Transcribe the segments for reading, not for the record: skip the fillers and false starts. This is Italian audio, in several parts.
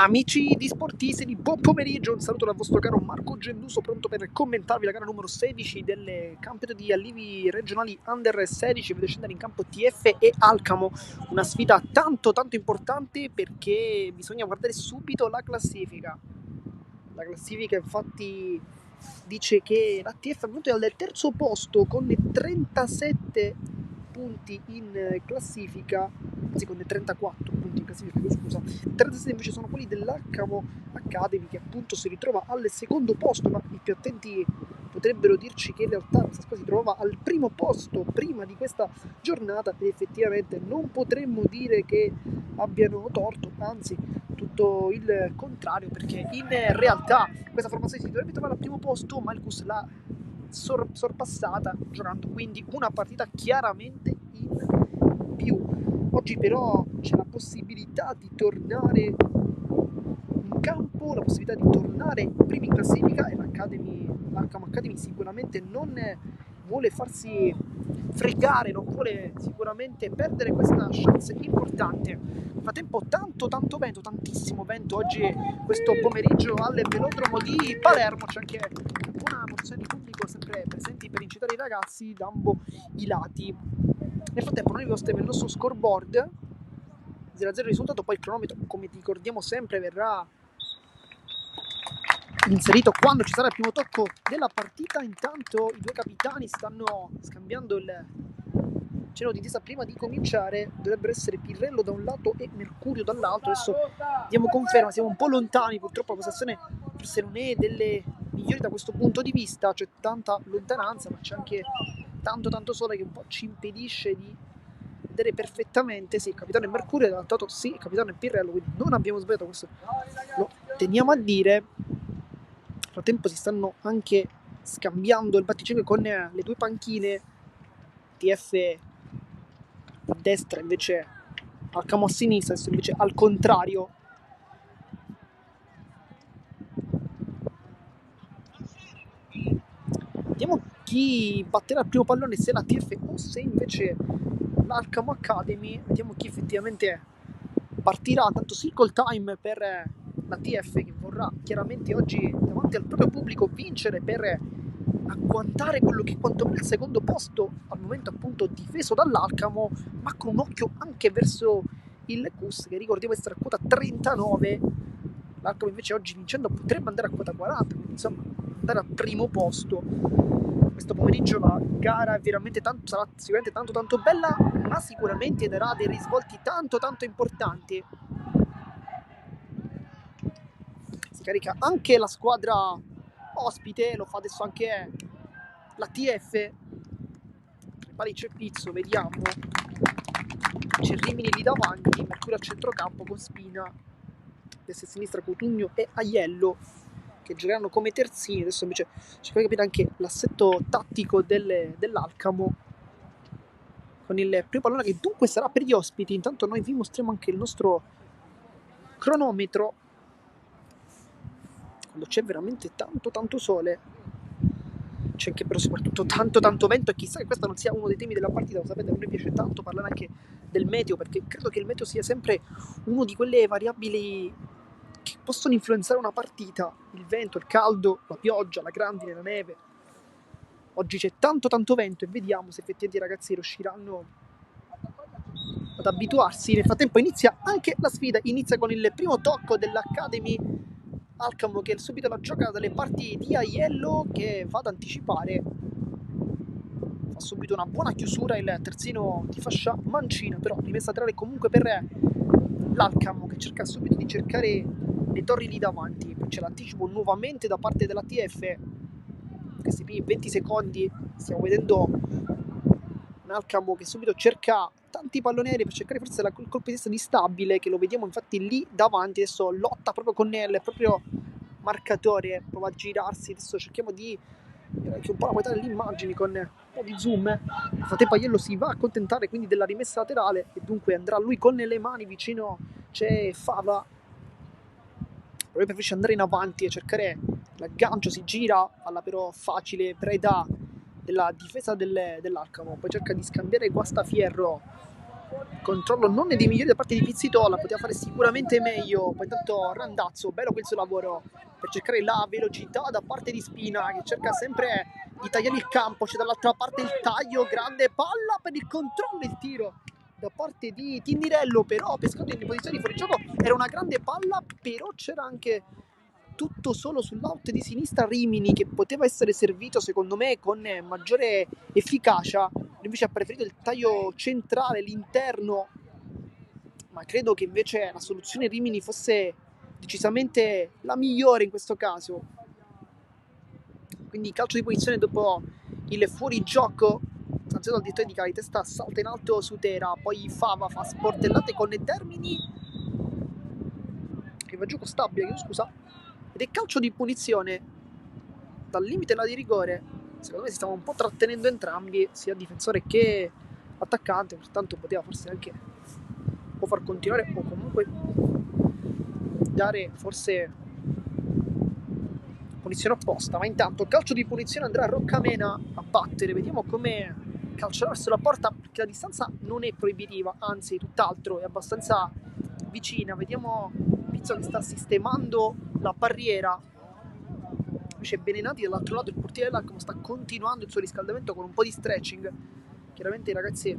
Amici di Sportisti, buon pomeriggio, un saluto dal vostro caro Marco Genduso, pronto per commentarvi la gara numero 16 del campionato di allievi regionali Under 16, vedo scendere in campo TF e Alcamo, una sfida tanto importante perché bisogna guardare subito la classifica. La classifica infatti dice che la TF è venuta al terzo posto con 37 punti in classifica, anzi con 34 punti in classifica, scusa. 37 invece sono quelli dell'Alcamo Academy, che appunto si ritrova al secondo posto, ma i più attenti potrebbero dirci che in realtà questa squadra si trovava al primo posto prima di questa giornata ed effettivamente non potremmo dire che abbiano torto, anzi tutto il contrario, perché in realtà questa formazione si dovrebbe trovare al primo posto, Malkus l'ha sorpassata giocando quindi una partita chiaramente in più. Oggi però c'è la possibilità di tornare in campo, la possibilità di tornare primi in classifica e l'Arkham Academy sicuramente non vuole farsi fregare, non vuole sicuramente perdere questa chance importante. Nel frattempo tanto vento, tantissimo vento oggi questo pomeriggio al velodromo di Palermo, c'è anche una buona porzione di pubblico sempre presenti per incitare i ragazzi da ambo i lati. Nel frattempo noi vi ostiamo il nostro scoreboard 0-0 il risultato, poi il cronometro come ricordiamo sempre verrà inserito quando ci sarà il primo tocco della partita. Intanto i due capitani stanno scambiando il cenno di testa prima di cominciare, dovrebbero essere Pirrello da un lato e Mercurio dall'altro. Adesso diamo conferma, siamo un po' lontani, purtroppo la postazione forse non è delle migliori da questo punto di vista, c'è tanta lontananza ma c'è anche tanto sole che un po' ci impedisce di vedere perfettamente. Sì, il capitano è Mercurio, dall'altro lato sì, il capitano è Pirrello, quindi non abbiamo sbagliato, questo lo teniamo a dire. Nel frattempo si stanno anche scambiando il batticinio con le due panchine, TF a destra invece Alcamo a sinistra, adesso invece al contrario. Vediamo chi batterà il primo pallone, se la TF o se invece l'Alcamo Academy. Vediamo chi effettivamente partirà. Tanto circle time per la TF, che vorrà chiaramente oggi davanti al proprio pubblico vincere per agguantare quello che è quantomeno il secondo posto, al momento appunto difeso dall'Alcamo, ma con un occhio anche verso il CUS, che ricordiamo essere a quota 39. L'Alcamo invece oggi vincendo potrebbe andare a quota 40, quindi insomma andare al primo posto. Questo pomeriggio la gara è veramente sarà sicuramente tanto bella, ma sicuramente darà dei risvolti tanto importanti. Si carica anche la squadra ospite, lo fa adesso anche la TF. Tra i pali c'è Pizzo, vediamo, c'è Rimini lì davanti, Mercurio al centrocampo con Spina, destra e sinistra Cotugno e Aiello che giocheranno come terzini. Adesso invece cerchiamo di capire anche l'assetto tattico dell'Alcamo con il primo pallone che dunque sarà per gli ospiti. Intanto noi vi mostriamo anche il nostro cronometro quando c'è veramente tanto sole, c'è anche però soprattutto tanto vento, e chissà che questo non sia uno dei temi della partita. Lo sapete, a noi piace tanto parlare anche del meteo, perché credo che il meteo sia sempre uno di quelle variabili che possono influenzare una partita: il vento, il caldo, la pioggia, la grandine, la neve. Oggi c'è tanto vento e vediamo se effettivamente i ragazzi riusciranno ad abituarsi. Nel frattempo inizia anche la sfida, inizia con il primo tocco dell'Academy Alcamo, che subito la gioca dalle parti di Aiello, che va ad anticipare, fa subito una buona chiusura il terzino di fascia mancina, però rimessa laterale comunque per l'Alcamo, che cerca subito di cercare le torri lì davanti. Poi c'è l'anticipo nuovamente da parte della TF, questi primi 20 secondi stiamo vedendo un Alcamo che subito cerca tanti palloneri per cercare forse il colpo di testa di Stabile, che lo vediamo infatti lì davanti. Adesso lotta proprio con il proprio marcatore, prova a girarsi. Adesso cerchiamo di anche un po' la qualità delle immagini con un po' di zoom. Nel frattempo Aiello si va a accontentare quindi della rimessa laterale e dunque andrà lui con le mani. Vicino c'è Fava, proprio preferisce andare in avanti e cercare l'aggancio, si gira alla però facile preda della difesa dell'Alcamo, poi cerca di scambiare Guastafierro, controllo non è dei migliori da parte di Pizzitola, poteva fare sicuramente meglio. Poi intanto Randazzo, bello quel suo lavoro per cercare la velocità da parte di Spina, che cerca sempre di tagliare il campo. C'è dall'altra parte il taglio, grande palla per il controllo e il tiro da parte di Tindirello, però pescato in posizione di fuorigioco. Era una grande palla, però c'era anche tutto solo sull'out di sinistra Rimini, che poteva essere servito secondo me con maggiore efficacia. Invece ha preferito il taglio centrale, l'interno, ma credo che invece la soluzione Rimini fosse decisamente la migliore in questo caso. Quindi calcio di punizione dopo il fuorigioco sanzionato dal direttore di gara, di testa salta in alto su Tera, poi Fava fa sportellate con Termini che va giù con Stabile, scusa, ed è calcio di punizione dal limite alla di rigore. Secondo me si stavano un po' trattenendo entrambi, sia difensore che attaccante, pertanto poteva forse anche o far continuare o comunque dare forse punizione opposta. Ma intanto calcio di punizione andrà Roccamena a battere, vediamo come calcerà verso la porta, perché la distanza non è proibitiva, anzi tutt'altro, è abbastanza vicina. Vediamo Pizzo che sta sistemando la barriera, invece Benenati dall'altro lato, il portiere dell'Alcamo, sta continuando il suo riscaldamento con un po' di stretching. Chiaramente i ragazzi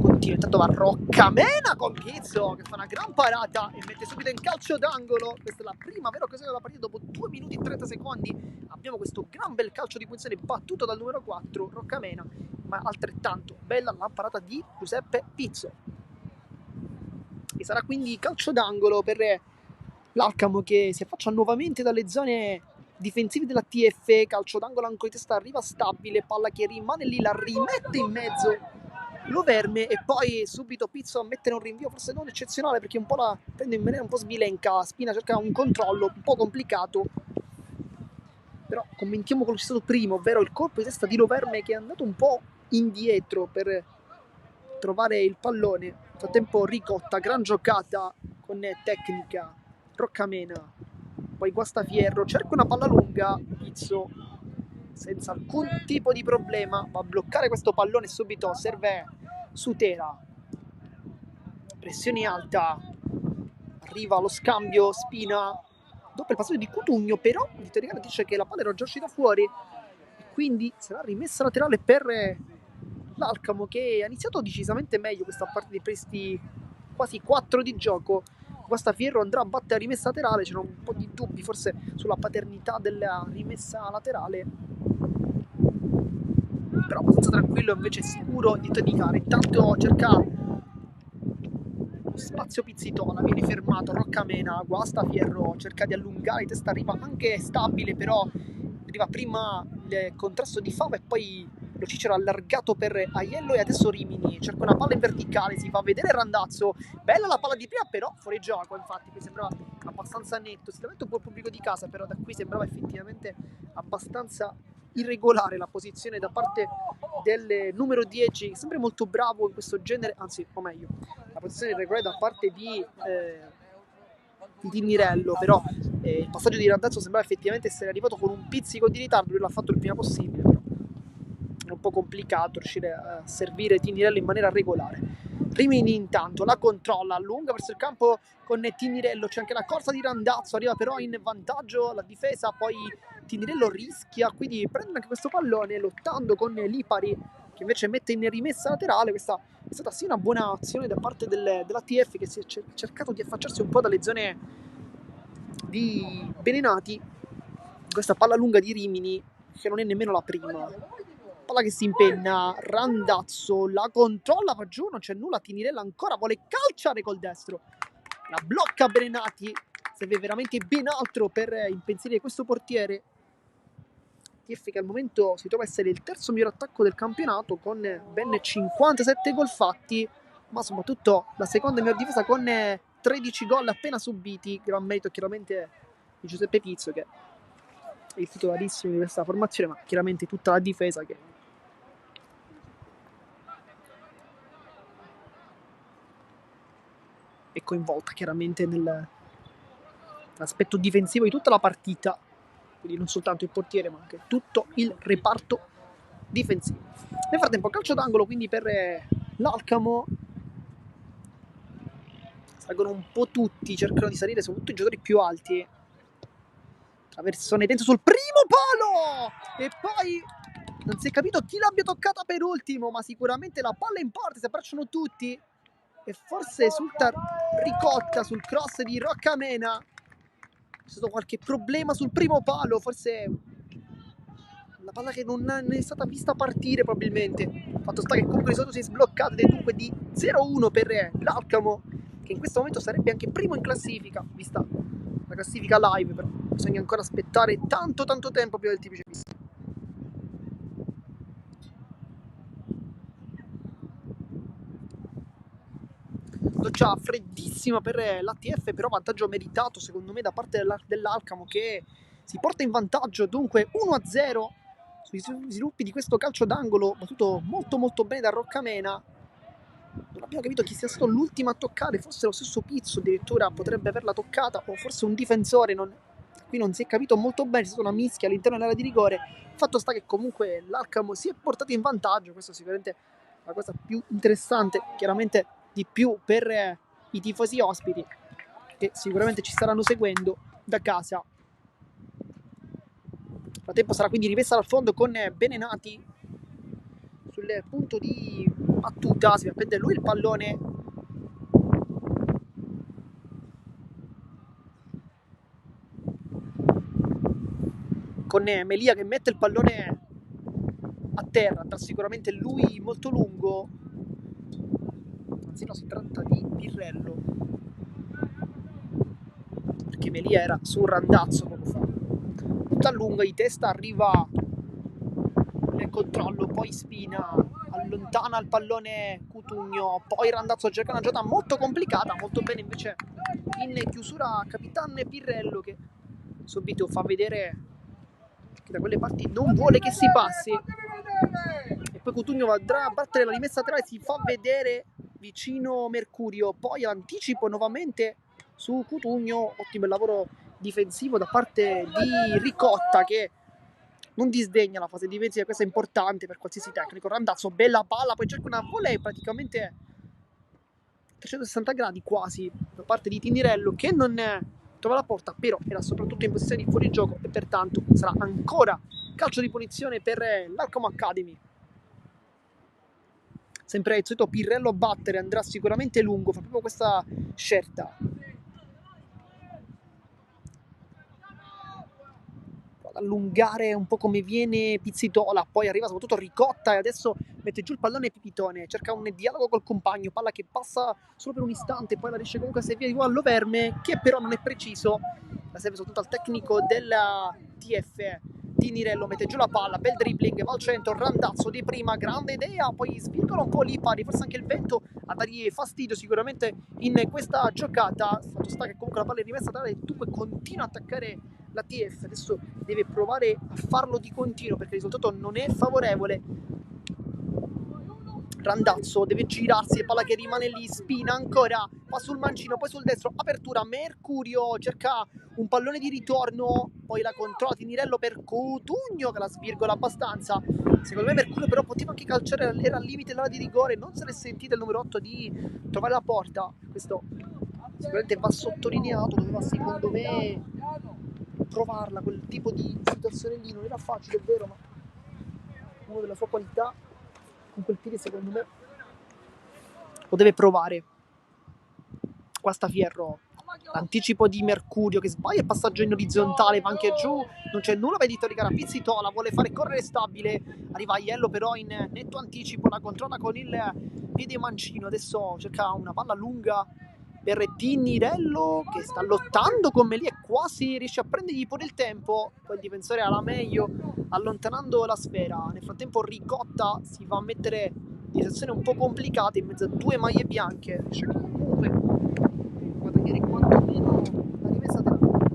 continua, intanto va Roccamena con Pizzo che fa una gran parata e mette subito in calcio d'angolo. Questa è la prima vera occasione della partita, dopo 2 minuti e 30 secondi abbiamo questo gran bel calcio di punizione battuto dal numero 4 Roccamena, ma altrettanto bella la parata di Giuseppe Pizzo, e sarà quindi calcio d'angolo per l'Alcamo, che si affaccia nuovamente dalle zone difensive della TF. Calcio d'angolo ancora di testa, arriva Stabile, palla che rimane lì, la rimette in mezzo lo Verme, e poi subito Pizzo a mettere un rinvio forse non eccezionale, perché un po' la prende in maniera un po' sbilenca. Spina cerca un controllo un po' complicato, però commentiamo quello che c'è stato prima, ovvero il colpo di testa di Loverme, che è andato un po' indietro per trovare il pallone. Nel frattempo Ricotta, gran giocata con tecnica, Roccamena, poi Guastafierro, cerca una palla lunga, Pizzo senza alcun tipo di problema va a bloccare questo pallone, subito serve Sutera, pressione alta, arriva lo scambio Spina, dopo il passaggio di Cutugno, però il teoricamente dice che la palla era già uscita fuori e quindi sarà rimessa laterale per l'Alcamo, che ha iniziato decisamente meglio questa parte di questi quasi 4 di gioco. Guastafierro andrà a battere rimessa laterale, c'erano un po' di dubbi forse sulla paternità della rimessa laterale, però abbastanza tranquillo invece, sicuro di tecnicare. Intanto cerca spazio Pizzitola, viene fermato Roccamena, Guastafierro cerca di allungare, di testa arriva anche Stabile, però arriva prima il contrasto di Fava e poi lo Cicero allargato per Aiello, e adesso Rimini cerca una palla in verticale, si fa vedere Randazzo, bella la palla di prima, però fuori gioco. Infatti mi sembrava abbastanza netto, si lamenta un po' il pubblico di casa, però da qui sembrava effettivamente abbastanza irregolare la posizione da parte del numero 10, sempre molto bravo in questo genere, anzi o meglio la posizione irregolare da parte di Tinirello, però il passaggio di Randazzo sembrava effettivamente essere arrivato con un pizzico di ritardo. Lui l'ha fatto il prima possibile, però è un po' complicato riuscire a servire Tinirello in maniera regolare. Rimini intanto la controlla, allunga verso il campo con Tinirello, c'è anche la corsa di Randazzo, arriva però in vantaggio la difesa, poi Tinirello rischia quindi prende anche questo pallone lottando con Lipari, che invece mette in rimessa laterale. Questa è stata sì una buona azione da parte della TF, che si è cercato di affacciarsi un po' dalle zone di Benenati. Questa palla lunga di Rimini, che non è nemmeno la prima, palla che si impenna, Randazzo la controlla, va giù, non c'è nulla, Tinirella ancora vuole calciare col destro, la blocca Benenati, serve veramente ben altro per impensierire questo portiere. TF che al momento si trova a essere il terzo miglior attacco del campionato con ben 57 gol fatti, ma soprattutto la seconda miglior difesa con 13 gol appena subiti. Gran merito chiaramente di Giuseppe Pizzo, che è il titolarissimo di questa formazione, ma chiaramente tutta la difesa che è coinvolta chiaramente nell'aspetto difensivo di tutta la partita, quindi non soltanto il portiere ma anche tutto il reparto difensivo. Nel frattempo calcio d'angolo quindi per l'Alcamo. Salgono un po' tutti, cercano di salire, soprattutto i giocatori più alti. Traversone dentro sul primo palo! E poi non si è capito chi l'abbia toccata per ultimo, ma sicuramente la palla in porta, si abbracciano tutti. E forse esulta Ricotta sul cross di Roccamena. C'è stato qualche problema sul primo palo, forse la palla che non è stata vista partire probabilmente. Fatto sta che comunque il risultato si è sbloccato ed è dunque di 0-1 per l'Alcamo, che in questo momento sarebbe anche primo in classifica, vista la classifica live, però bisogna ancora aspettare tanto tempo prima del tipico visto. Doccia freddissima per l'ATF, però vantaggio meritato secondo me da parte dell'Alcamo, che si porta in vantaggio dunque 1-0 sui sviluppi di questo calcio d'angolo battuto molto bene da Roccamena. Non abbiamo capito chi sia stato l'ultimo a toccare, forse lo stesso Pizzo addirittura potrebbe averla toccata, o forse un difensore, qui non si è capito molto bene, c'è stata una mischia all'interno dell'area di rigore. Fatto sta che comunque l'Alcamo si è portato in vantaggio, questo è sicuramente la cosa più interessante, chiaramente di più per i tifosi ospiti, che sicuramente ci staranno seguendo da casa. Nel frattempo sarà quindi rimessa dal fondo con Benenati sul punto di battuta, si va a prendere lui il pallone. Con Melia che mette il pallone a terra, tra sicuramente lui molto lungo. Anzi no, si tratta di Pirrello, perché Melia era su un randazzo poco fa. Tutta lunga di testa, arriva nel controllo, poi spina, allontana il pallone Cutugno, poi randazzo, cerca una giocata molto complicata, molto bene invece in chiusura Capitan Pirrello, che subito fa vedere che da quelle parti non vuole che si passi. E poi Cutugno andrà a battere la rimessa laterale, si fa vedere vicino Mercurio, poi anticipo nuovamente su Cutugno, ottimo il lavoro difensivo da parte di Ricotta, che non disdegna la fase difensiva, questo è importante per qualsiasi tecnico. Randazzo, bella palla, poi cerca una volley praticamente 360 gradi quasi da parte di Tinirello, che non trova la porta, però era soprattutto in posizione di fuorigioco e pertanto sarà ancora calcio di punizione per l'Alcamo Academy. Sempre il solito Pirrello a battere, andrà sicuramente lungo, fa proprio questa scelta. Ad allungare un po' come viene Pizzitola, poi arriva soprattutto Ricotta e adesso mette giù il pallone Pipitone, cerca un dialogo col compagno, palla che passa solo per un istante, poi la riesce comunque a servire di Guallo Verme, che però non è preciso, la serve soltanto al tecnico della TF. Tinirello mette giù la palla, bel dribbling, va al centro, randazzo di prima, grande idea, poi svirgola un po' lì, pari, forse anche il vento a dargli fastidio sicuramente in questa giocata. Fatto sta che comunque la palla è rimessa da e dunque continua a attaccare la TF, adesso deve provare a farlo di continuo perché il risultato non è favorevole. Randazzo deve girarsi, palla che rimane lì, spina ancora, va sul mancino, poi sul destro, apertura, Mercurio cerca un pallone di ritorno, poi la controlla Tinirello per Cutugno che la svirgola abbastanza. Secondo me Mercurio però poteva anche calciare, era al limite dell'area di rigore, non se l'è sentita il numero 8 di trovare la porta. Questo sicuramente va sottolineato, doveva secondo me provarla, quel tipo di situazione lì non era facile, è vero, ma uno della sua qualità con quel piede secondo me lo deve provare. Qua sta Fierro, l'anticipo di Mercurio che sbaglia il passaggio in orizzontale, va anche giù, non c'è nulla per editorica, la Pizzitola vuole fare correre stabile, arriva Aiello però in netto anticipo, la controlla con il piede mancino, adesso cerca una palla lunga per Tinirello che sta lottando con Melia e quasi riesce a prendergli pure il tempo, poi il difensore ha la meglio allontanando la sfera. Nel frattempo Ricotta si va a mettere in situazione un po' complicata in mezzo a due maglie bianche, riesce comunque a guadagnare quantomeno la rimessa della palla.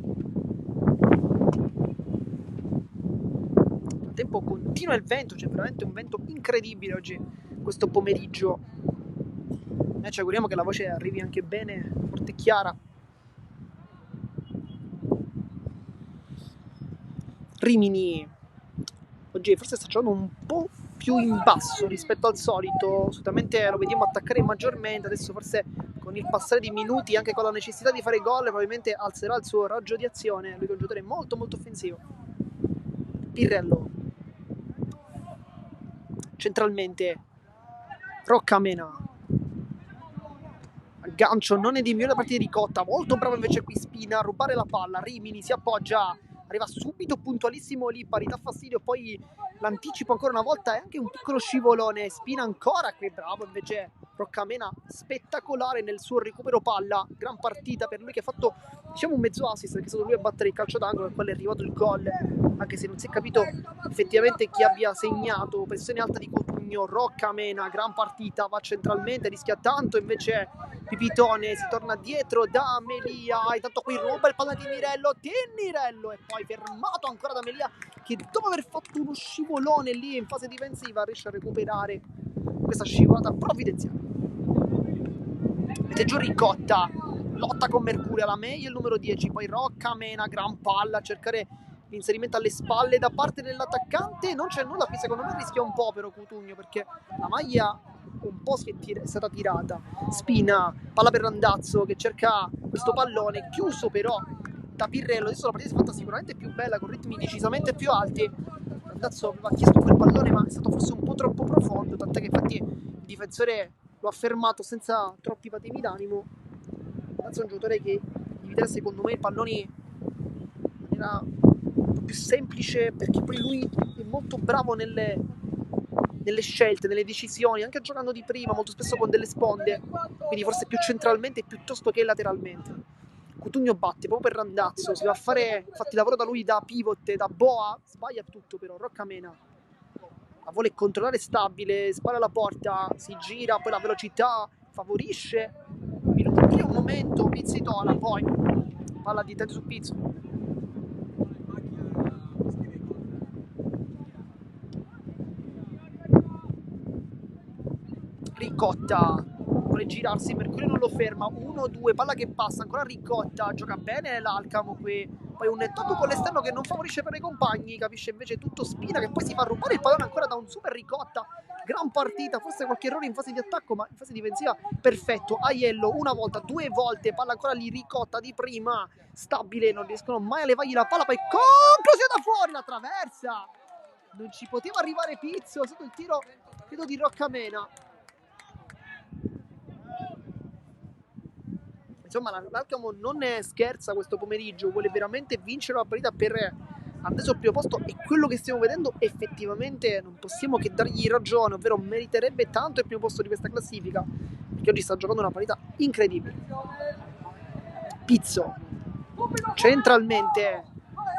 Nel frattempo continua il vento, c'è veramente un vento incredibile oggi questo pomeriggio. Ci auguriamo che la voce arrivi anche bene, forte e chiara. Rimini oggi forse sta giocando un po' più in basso rispetto al solito, solitamente lo vediamo attaccare maggiormente, adesso forse con il passare di minuti, anche con la necessità di fare gol, probabilmente alzerà il suo raggio di azione. Lui è un giocatore molto molto offensivo. Pirrello centralmente, Roccamena, aggancio non è di migliore da parte di Ricotta, molto bravo invece qui Spina a rubare la palla. Rimini si appoggia, arriva subito puntualissimo lì, parità fastidio, poi l'anticipo ancora una volta e anche un piccolo scivolone. Spina ancora qui, bravo invece Roccamena, spettacolare nel suo recupero palla, gran partita per lui che ha fatto diciamo un mezzo assist, perché è stato lui a battere il calcio d'angolo e poi è arrivato il gol, anche se non si è capito effettivamente chi abbia segnato. Pressione alta di Cotugno, Roccamena, gran partita, va centralmente, rischia tanto, invece Pipitone si torna dietro da Melia, intanto qui ruba il pallone di Tinirello e poi fermato ancora da Melia che dopo aver fatto uno scivolone lì in fase difensiva riesce a recuperare questa scivolata provvidenziale. Mette giù Ricotta, lotta con Mercurio, la meglio il numero 10, poi Roccamena, gran palla a cercare l'inserimento alle spalle da parte dell'attaccante, non c'è nulla qui, secondo me rischia un po' però Cutugno perché la maglia un po' è stata tirata. Spina, palla per Randazzo che cerca questo pallone, chiuso però da Pirrello. Adesso la partita si è fatta sicuramente più bella, con ritmi decisamente più alti. Randazzo aveva chiesto quel pallone ma è stato forse un po' troppo profondo, tant'è che infatti il difensore lo ha fermato senza troppi patemi d'animo. Randazzo è un giocatore che dividere secondo me i palloni in maniera un po' più semplice, perché poi lui è molto bravo nelle scelte, nelle decisioni, anche giocando di prima, molto spesso con delle sponde, quindi forse più centralmente piuttosto che lateralmente. Cutugno batte proprio per Randazzo, si va a fare infatti lavoro da lui da pivot, da boa, sbaglia tutto però, Roccamena la vuole controllare stabile, spara alla porta, si gira, poi la velocità favorisce, minuto più un momento, Pizzitola, poi palla di testa su Pizzo. Ricotta vuole girarsi, Mercurio non lo ferma, 1-2, palla che passa, ancora Ricotta, gioca bene l'Alcamo qui, poi un tocco con l'esterno che non favorisce per i compagni, capisce invece tutto Spina che poi si fa rubare il pallone ancora da un super Ricotta. Gran partita, forse qualche errore in fase di attacco, ma in fase difensiva perfetto. Aiello una volta, due volte, palla ancora lì Ricotta di prima, stabile, non riescono mai a levargli la palla, poi conclusione da fuori, la traversa. Non ci poteva arrivare Pizzo, sotto il tiro credo di Roccamena. Insomma l'Alcamo non scherza questo pomeriggio, vuole veramente vincere la partita per andare sul primo posto e quello che stiamo vedendo effettivamente non possiamo che dargli ragione, ovvero meriterebbe tanto il primo posto di questa classifica perché oggi sta giocando una partita incredibile. Pizzo centralmente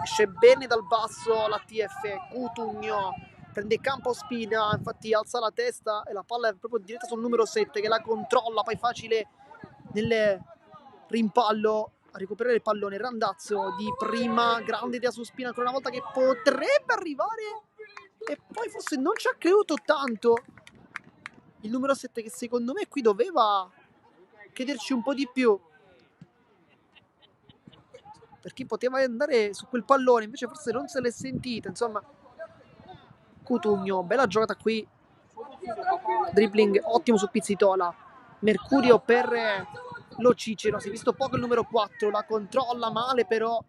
esce bene dal basso la TF, Cutugno prende campo Spina, infatti alza la testa e la palla è proprio diretta sul numero 7 che la controlla, poi facile nel rimpallo a recuperare il pallone. Randazzo di prima, grande idea su Spina ancora una volta che potrebbe arrivare e poi forse non ci ha creduto tanto il numero 7 che secondo me qui doveva chiederci un po' di più perché poteva andare su quel pallone, invece forse non se l'è sentita. Insomma, Cutugno, bella giocata qui, dribbling ottimo su Pizzitola, Mercurio per lo Cicero, si è visto poco il numero 4, la controlla male però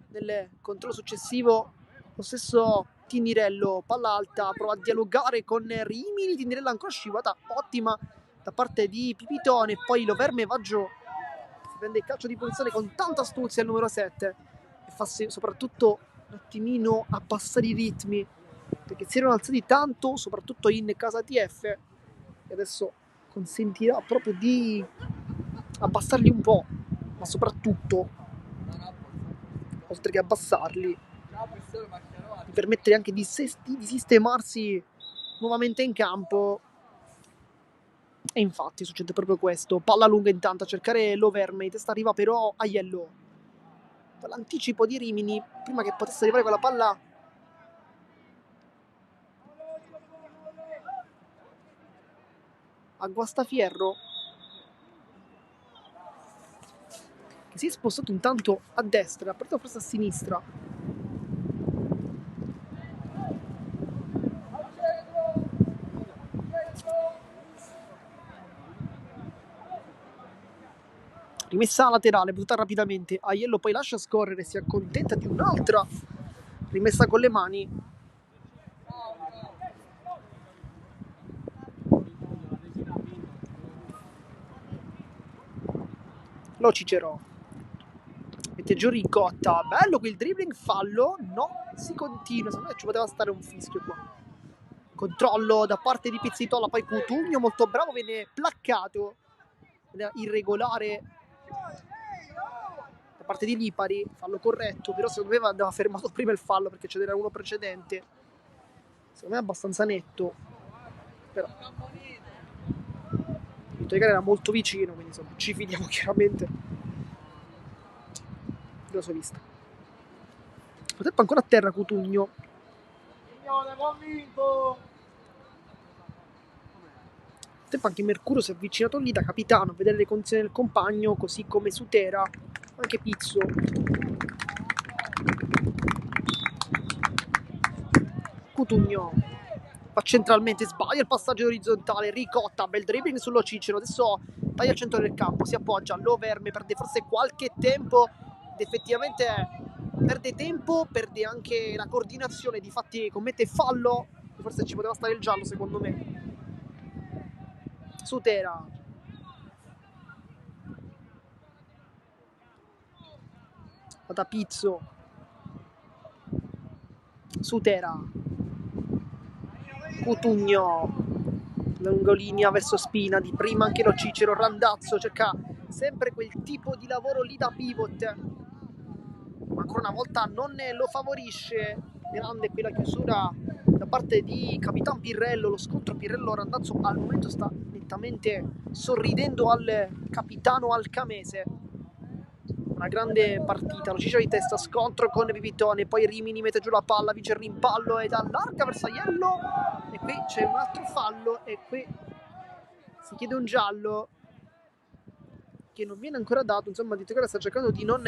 nel controllo successivo lo stesso Tinirello, palla alta, prova a dialogare con Rimini, Tinirello ancora scivolata ottima da parte di Pipitone, poi lo Verme va giù, si prende il calcio di punizione con tanta astuzia il numero 7 e fa soprattutto un attimino abbassare i ritmi perché si erano alzati tanto soprattutto in casa TF e adesso consentirà proprio di abbassarli un po', ma soprattutto oltre che abbassarli di permettere anche di sistemarsi nuovamente in campo. E infatti succede proprio questo, palla lunga intanto a cercare Loverme, testa arriva però Aiello, l'anticipo di Rimini prima che potesse arrivare quella palla a Guastafierro che si è spostato intanto a destra, ha portato forse a sinistra. rimessa laterale, buttata rapidamente, Aiello poi lascia scorrere, si accontenta di un'altra rimessa con le mani. Lo Cicero mette giù Ricotta, bello qui il dribbling, fallo, no, si continua, secondo me ci poteva stare un fischio qua. Controllo da parte di Pizzitola, poi Cutugno molto bravo, viene placcato, irregolare da parte di Lipari, fallo corretto, però secondo me andava fermato prima il fallo perché ce n'era uno precedente, secondo me è abbastanza netto, però il Toigare era molto vicino, quindi insomma ci fidiamo chiaramente della sua vista. Tempo ancora a terra Cutugno, tempo anche Mercurio si è avvicinato lì da capitano a vedere le condizioni del compagno, così come Sutera, anche Pizzo. Cutugno va centralmente, sbaglia il passaggio orizzontale, Ricotta, bel dribbling sullo Cicero, adesso taglia al centro del campo, si appoggia, lo Verme, perde forse qualche tempo ed effettivamente perde tempo, perde anche la coordinazione, difatti commette fallo, forse ci poteva stare il giallo secondo me. Sutera, da Pizzo, Sutera, Cutugno, lungolinea verso Spina, di prima anche lo Cicero, Randazzo cerca sempre quel tipo di lavoro lì da pivot, ma ancora una volta non lo favorisce, grande qui la chiusura da parte di Capitan Pirrello, lo scontro Pirrello-Randazzo al momento sta nettamente sorridendo al capitano alcamese. Una grande partita, lo Cicero di testa, scontro con Pipitone, poi Rimini mette giù la palla, vince il rimpallo ed allarga verso Aiello e qui c'è un altro fallo e qui si chiede un giallo che non viene ancora dato, insomma Di Tegora sta cercando di non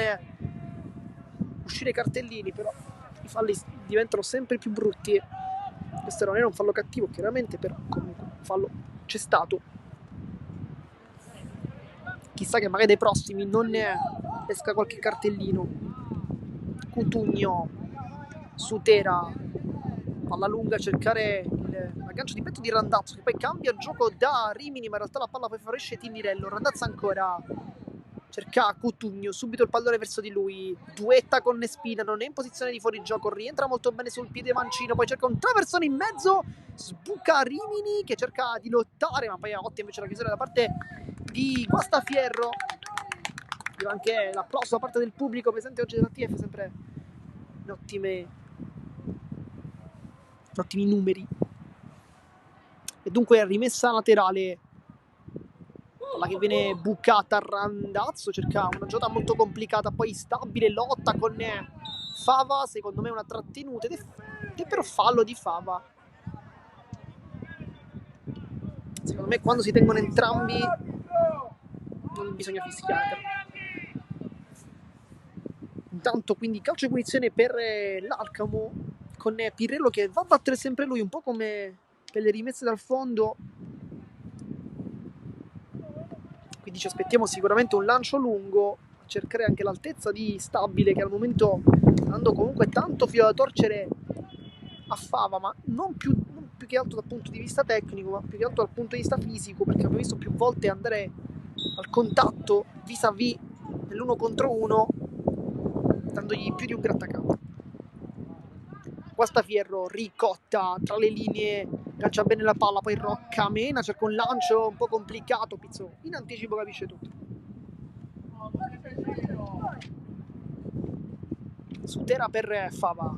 uscire i cartellini, però i falli diventano sempre più brutti. Questo non era un fallo cattivo chiaramente, però comunque un fallo c'è stato. Chissà che magari dai prossimi non ne esca qualche cartellino. Cutugno, Sutera, palla lunga a cercare l'aggancio di petto di Randazzo che poi cambia gioco da Rimini, ma in realtà la palla poi favorisce Tinirello. Randazzo ancora cerca Cutugno, subito il pallone verso di lui, duetta con Nespina, non è in posizione di fuorigioco, rientra molto bene sul piede mancino, poi cerca un traversone in mezzo, sbuca Rimini che cerca di lottare, ma poi è ottima invece la chiusura da parte di Guastafierro. Anche l'applauso da parte del pubblico presente oggi della TF, sempre in ottimi numeri. E dunque rimessa laterale, palla che viene bucata a Randazzo, cerca una giocata molto complicata, poi stabile, lotta con Fava, secondo me una trattenuta ed è però fallo di Fava. Secondo me quando si tengono entrambi non bisogna fischiare. Intanto quindi calcio di punizione per l'Alcamo con Pirrello che va a battere sempre lui, un po' come per le rimesse dal fondo. Quindi ci aspettiamo sicuramente un lancio lungo, a cercare anche l'altezza di Stabile che al momento dando comunque tanto filo da torcere a Fava, ma non più che altro dal punto di vista tecnico, ma più che altro dal punto di vista fisico, perché abbiamo visto più volte andare al contatto vis-à-vis nell'uno contro uno, dandogli più di un grattacapo. Guastafierro, Ricotta tra le linee, calcia bene la palla, poi Roccamena cerca un lancio un po' complicato, Pizzo in anticipo capisce tutto. Sutera per Fava,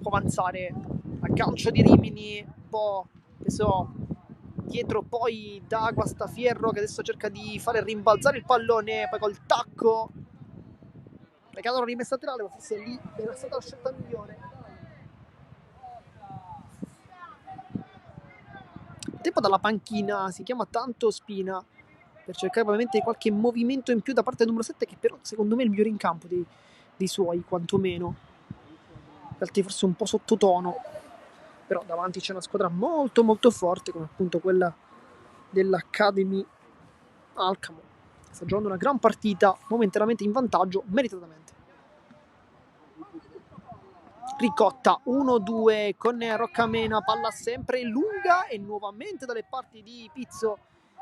può avanzare, aggancio di Rimini, un po' preso dietro poi da Guastafierro che adesso cerca di fare rimbalzare il pallone, poi col tacco peccato la rimessa laterale, ma forse lì era stata la scelta migliore. Tempo dalla panchina si chiama tanto Spina per cercare probabilmente qualche movimento in più da parte del numero 7, che però secondo me è il migliore in campo dei suoi, quantomeno. Gli altri forse un po' sottotono, però davanti c'è una squadra molto molto forte come appunto quella dell'Academy Alcamo. sta giocando una gran partita, momentaneamente in vantaggio, meritatamente. Ricotta 1-2 con Roccamena, palla sempre lunga e nuovamente dalle parti di Pizzo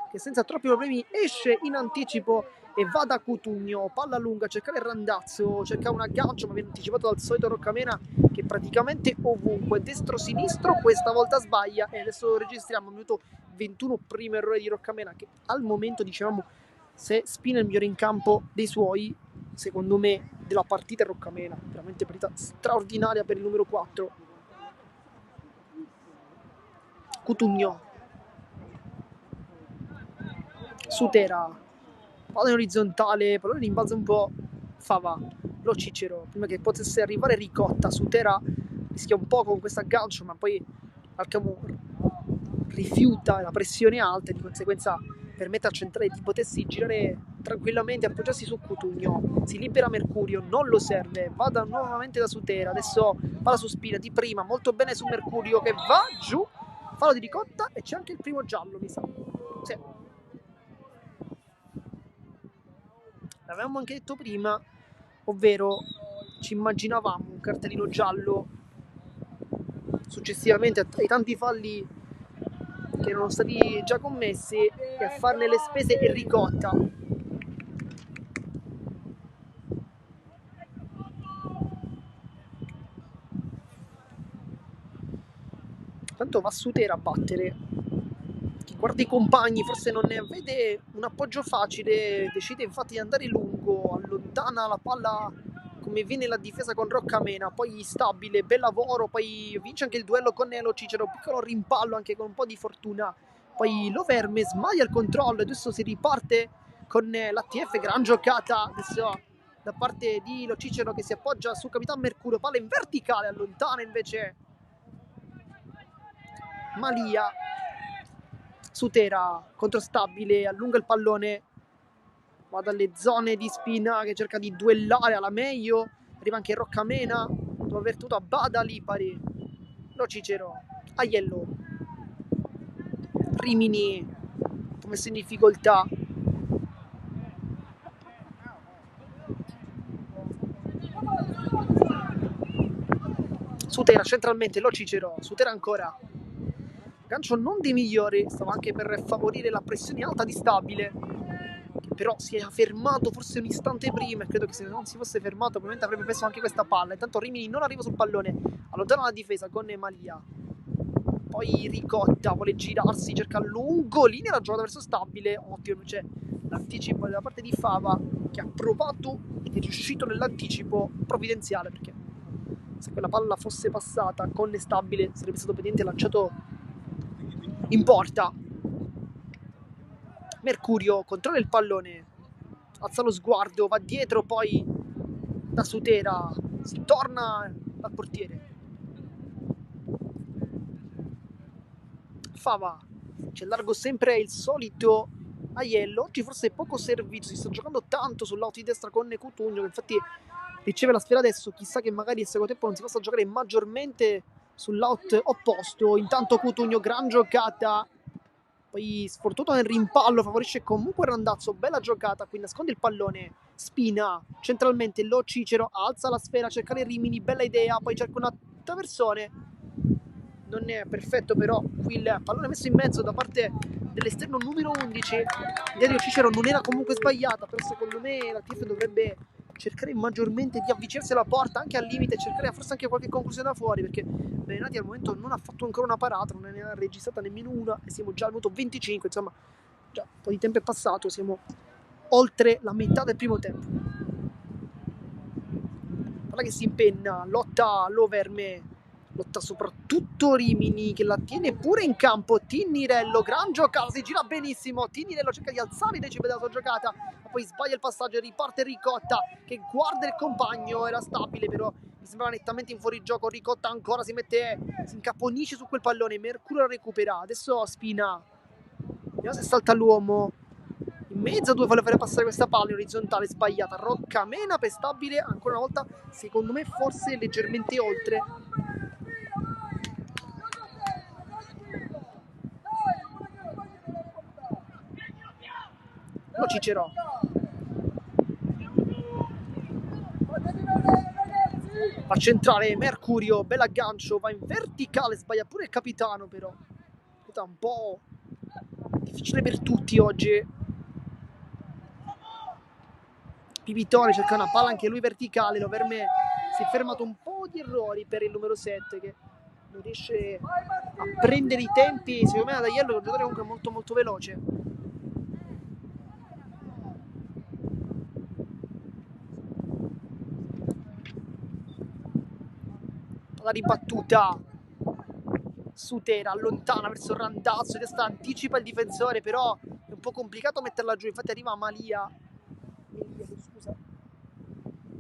che senza troppi problemi esce in anticipo e va da Cutugno, palla lunga, cercare il Randazzo, cerca un aggancio ma viene anticipato dal solito Roccamena che praticamente ovunque, destro-sinistro, questa volta sbaglia e adesso lo registriamo, minuto 21, primo errore di Roccamena che al momento dicevamo se Spina è il migliore in campo dei suoi, secondo me della partita è Roccamena, veramente partita straordinaria per il numero 4. Cutugno, Sutera, palla in orizzontale, pallone rimbalza un po', Fava, lo Cicero, prima che potesse arrivare Ricotta, Sutera rischia un po' con questo aggancio, ma poi Alcamo rifiuta, la pressione è alta e di conseguenza permette al centrale di potersi girare tranquillamente, appoggiarsi su Cutugno, si libera Mercurio, non lo serve, vada nuovamente da Sutera, adesso palla su Spina di prima, molto bene su Mercurio che va giù, fallo di Ricotta e c'è anche il primo giallo, mi sa. Sì. L'avevamo anche detto prima, ovvero ci immaginavamo un cartellino giallo successivamente ai tanti falli che erano stati già commessi e a farne le spese è Ricotta. Tanto va Sutera a battere, chi guarda i compagni forse non ne vede un appoggio facile, decide infatti di andare lungo, allontana la palla come viene la difesa con Roccamena, poi stabile, bel lavoro, poi vince anche il duello con Nelo Cicero, piccolo rimpallo anche con un po' di fortuna, poi Loverme sbaglia il controllo e adesso si riparte con l'ATF, gran giocata adesso da parte di Lo Cicero che si appoggia su Capitan Mercurio, palla in verticale, allontana invece Malia, Sutera controstabile, allunga il pallone, va dalle zone di Spina che cerca di duellare alla meglio, arriva anche Roccamena, dopo aver tenuto a bada Lipari, Lo Cicero, Aiello, Rimini, messo in difficoltà, Sutera centralmente, Lo Cicero, Sutera ancora, gancio non dei migliori, stava anche per favorire la pressione alta di Stabile, però si è fermato forse un istante prima e credo che se non si fosse fermato probabilmente avrebbe preso anche questa palla. Intanto Rimini non arriva sul pallone, allontana la difesa con Malia, poi Ricotta vuole girarsi, cerca lungo linea la giocata verso Stabile, ottimo, c'è l'anticipo della parte di Fava che ha provato ed è riuscito nell'anticipo provvidenziale, perché se quella palla fosse passata con Stabile sarebbe stato praticamente lanciato in porta. Mercurio controlla il pallone, alza lo sguardo, va dietro, poi da Sutera si torna dal portiere. Fava, c'è largo sempre il solito Aiello, oggi forse è poco servito, si sta giocando tanto sul lato di destra con Cutugno che infatti riceve la sfera adesso, chissà che magari il secondo tempo non si possa giocare maggiormente sull'out opposto. Intanto Cutugno, gran giocata, poi sfortunato nel rimpallo, favorisce comunque Randazzo, bella giocata, qui nasconde il pallone, Spina, centralmente Lo Cicero, alza la sfera, cerca le Rimini, bella idea, poi cerca una traversone, non è perfetto però, qui il pallone messo in mezzo da parte dell'esterno numero 11, Dario Cicero non era comunque sbagliata, però secondo me la TF dovrebbe cercare maggiormente di avvicinarsi alla porta, anche al limite, cercare forse anche qualche conclusione da fuori, perché Benati al momento non ha fatto ancora una parata, non ne ha registrata nemmeno una e siamo già al minuto 25, insomma già un po' di tempo è passato, siamo oltre la metà del primo tempo. Guarda che si impenna, lotta Loverme, lotta soprattutto Rimini che la tiene pure in campo, Tinnirello, gran giocata, si gira benissimo, Tinnirello cerca di alzare i decibeli della sua giocata, ma poi sbaglia il passaggio e riparte Ricotta che guarda il compagno, era stabile però mi sembrava nettamente in fuorigioco, Ricotta ancora si incaponisce su quel pallone, Mercurio la recupera, adesso Spina, vediamo se salta l'uomo, in mezzo a due vuole fare passare questa palla in orizzontale sbagliata, Roccamena per Stabile ancora una volta secondo me forse leggermente oltre. Lo Cicero fa centrare Mercurio, bell'aggancio, va in verticale, sbaglia pure il capitano però. È un po' difficile per tutti oggi. Pipitone cerca una palla anche lui verticale, lo Verme si è fermato un po' di errori per il numero 7 che non riesce a prendere i tempi. Secondo me Adaiello è un giocatore comunque molto molto veloce. La ribattuta, Sutera allontana verso Randazzo, testa anticipa il difensore, però è un po' complicato metterla giù, infatti arriva Malia, scusa,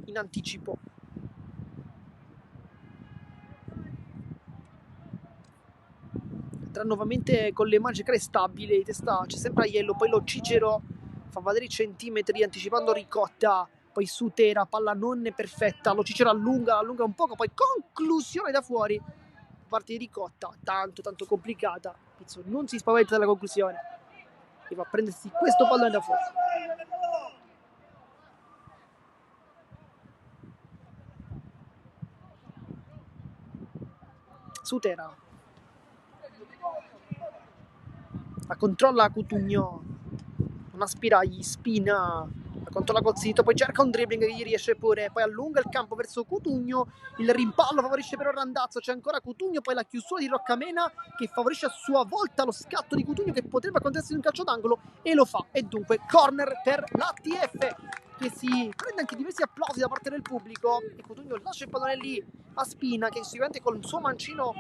in anticipo. Entra nuovamente con le mani, cercare stabile, testa, c'è sempre Aiello, poi lo Cicero fa valere i centimetri anticipando Ricotta, poi Sutera, palla non perfetta, lo Cicero allunga un poco, poi conclusione da fuori, parte di Ricotta, tanto complicata. Pizzo non si spaventa dalla conclusione e va a prendersi questo pallone da fuori. Sutera la controlla Cutugno, non aspira gli Spina, la controlla col sito, poi cerca un dribbling che gli riesce pure, poi allunga il campo verso Cutugno, il rimpallo favorisce però Randazzo, c'è ancora Cutugno, poi la chiusura di Roccamena che favorisce a sua volta lo scatto di Cutugno che potrebbe accontentarsi di un calcio d'angolo e lo fa, e dunque corner per l'ATF che si prende anche diversi applausi da parte del pubblico e Cutugno lascia il pallone lì a Spina che sicuramente con il suo mancino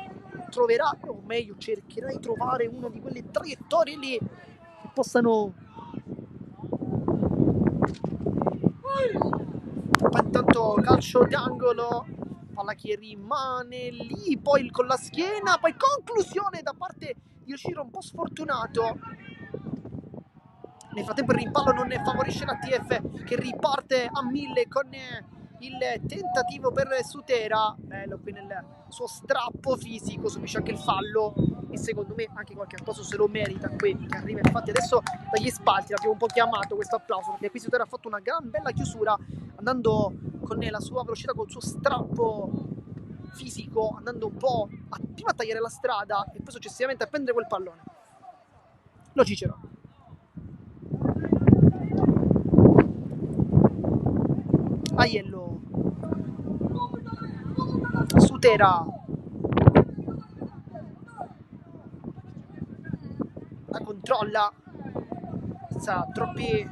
troverà, o meglio cercherà di trovare una di quelle traiettorie lì che possano intanto calcio d'angolo, palla che rimane lì, poi con la schiena, poi conclusione da parte di Yoshiro un po' sfortunato. Nel frattempo il rimpallo non ne favorisce la TF che riparte a 1000 con il tentativo per Sutera, bello qui nel suo strappo fisico, subisce anche il fallo e secondo me anche qualche applauso se lo merita qui che arriva infatti adesso dagli spalti, l'abbiamo un po' chiamato questo applauso perché qui Sutera ha fatto una gran bella chiusura andando con la sua velocità, col suo strappo fisico, andando un po' prima a tagliare la strada e poi successivamente a prendere quel pallone. Lo Cicero, Aiello, Sutera, la controlla senza troppi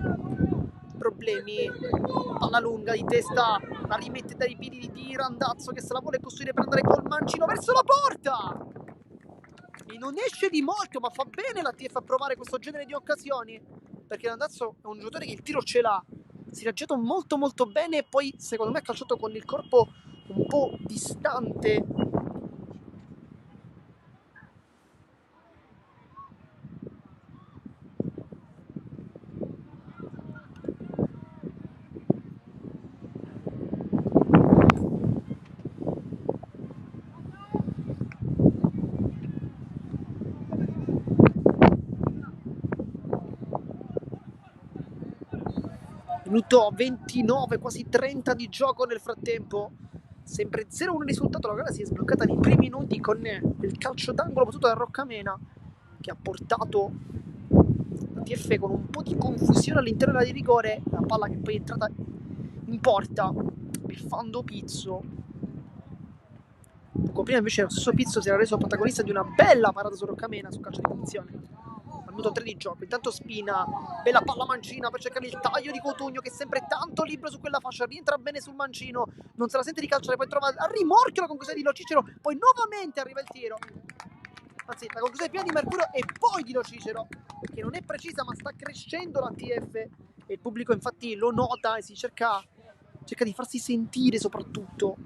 problemi, palla lunga di testa, la rimette dai piedi di Randazzo che se la vuole costruire per andare col mancino verso la porta e non esce di molto, ma fa bene la TF a provare questo genere di occasioni perché Randazzo è un giocatore che il tiro ce l'ha, si è raggiato molto molto bene e poi secondo me ha calciato con il corpo un po' distante. Minuto 29, quasi 30 di gioco nel frattempo, sempre 0-1 il risultato, la gara si è sbloccata nei primi minuti con il calcio d'angolo battuto da Roccamena che ha portato la TF con un po' di confusione all'interno della di rigore, la palla che poi è entrata in porta biffando Pizzo. Poco prima invece lo stesso Pizzo si era reso protagonista di una bella parata su Roccamena su calcio di punizione. Minuto 3 di gioco, intanto Spina, bella palla mancina per cercare il taglio di Cotugno che è sempre tanto libero su quella fascia, rientra bene sul mancino, non se la sente di calciare, poi trova a rimorchio la conclusione di Lo Cicero, poi nuovamente arriva il tiro, anzi la conclusione prima di Mercurio e poi di Lo Cicero, che non è precisa ma sta crescendo la TF e il pubblico infatti lo nota e si cerca di farsi sentire soprattutto.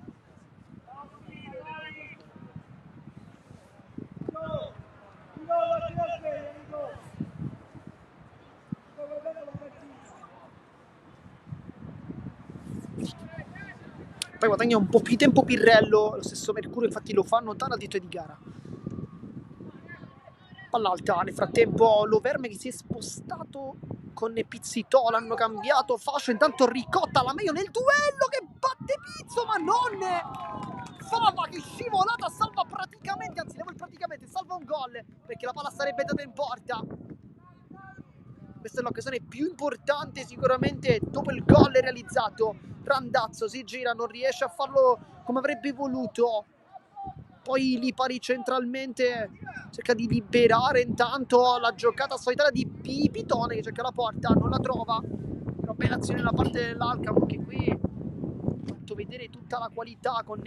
Poi guadagna un po' più tempo Pirrello, lo stesso Mercurio infatti lo fa notare al dito di gara. Palla alta, nel frattempo Lo Verme che si è spostato con Pizzitola, hanno cambiato fascia, intanto Ricotta la meglio nel duello che batte Pizzo, ma non Fava che scivolata salva praticamente, anzi levo il praticamente, salva un gol perché la palla sarebbe andata in porta. Questa è l'occasione più importante sicuramente dopo il gol realizzato. Randazzo si gira, non riesce a farlo come avrebbe voluto. Poi Lipari centralmente cerca di liberare intanto la giocata solitaria di Pitone che cerca la porta, non la trova. Però bella azione da parte dell'Alcamo che qui ha fatto vedere tutta la qualità con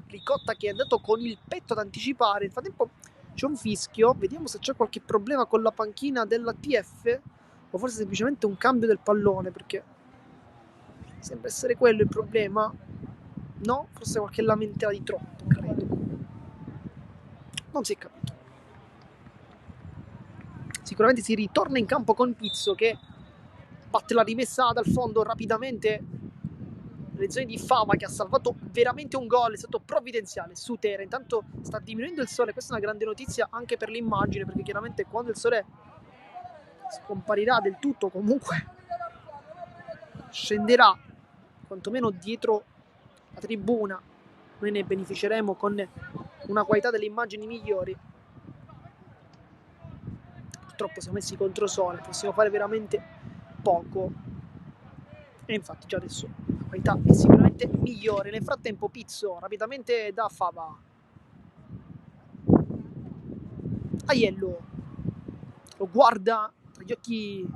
Ricotta che è andato con il petto ad anticipare. Nel frattempo c'è un fischio, vediamo se c'è qualche problema con la panchina della TF o forse semplicemente un cambio del pallone, perché sembra essere quello il problema. No, forse qualche lamentela di troppo, credo. Non si è capito. Sicuramente si ritorna in campo con Pizzo che batte la rimessa dal fondo rapidamente. Le zone di Fava che ha salvato veramente un gol, è stato provvidenziale su Tera. Intanto sta diminuendo il sole, questa è una grande notizia anche per l'immagine, perché chiaramente quando il sole scomparirà del tutto, comunque scenderà quantomeno dietro la tribuna, noi ne beneficeremo con una qualità delle immagini migliori. Purtroppo siamo messi contro sole, possiamo fare veramente poco e infatti già adesso la qualità è sicuramente migliore. Nel frattempo Pizzo rapidamente da Fava, Aiello lo guarda tra gli occhi il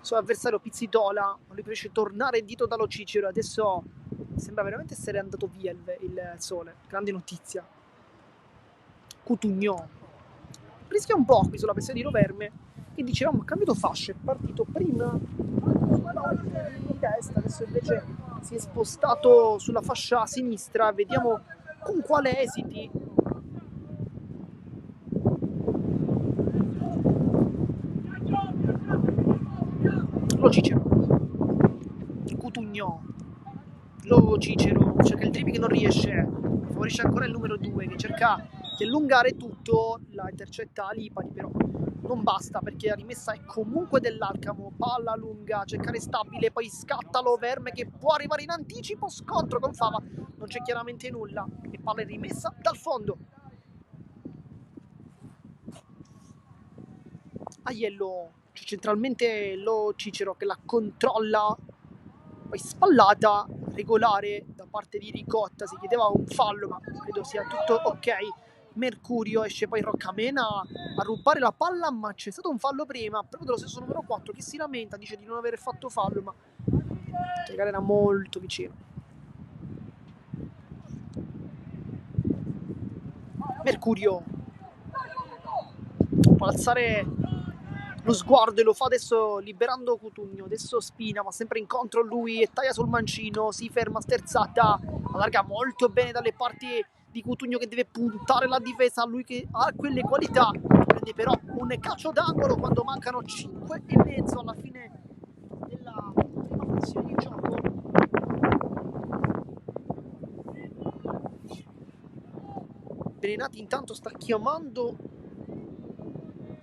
suo avversario Pizzitola, lui riesce a tornare indietro dallo Cicero. Adesso sembra veramente essere andato via il sole, grande notizia. Coutugno rischia un po' qui sulla pressione di Roverme e dicevamo ha cambiato fascia, è partito prima di destra, adesso invece si è spostato sulla fascia sinistra, vediamo con quale esiti. Lo Cicero, Coutugno, lo Cicero cerca il dribbling che non riesce, favorisce ancora il numero 2 che cerca di allungare tutto, la intercetta Lipari, però non basta perché la rimessa è comunque dell'Alcamo. Palla lunga, cercare stabile, poi scatta lo Verme che può arrivare in anticipo, scontro con Fava, non c'è chiaramente nulla e palla è rimessa dal fondo. Aiello, c'è centralmente lo Cicero che la controlla, poi spallata regolare da parte di Ricotta, si chiedeva un fallo ma credo sia tutto ok. Mercurio esce poi Roccamena a rubare la palla, ma c'è stato un fallo prima proprio dello stesso numero 4 che si lamenta, dice di non aver fatto fallo, ma la gara era molto vicino. Mercurio può alzare lo sguardo e lo fa adesso liberando Coutugno. Adesso Spina va sempre incontro lui e taglia sul mancino, si ferma sterzata, allarga molto bene dalle parti di Coutugno che deve puntare la difesa, lui che ha quelle qualità, prende però un calcio d'angolo quando mancano 5,5 alla fine della prima frazione di gioco. Benenati intanto sta chiamando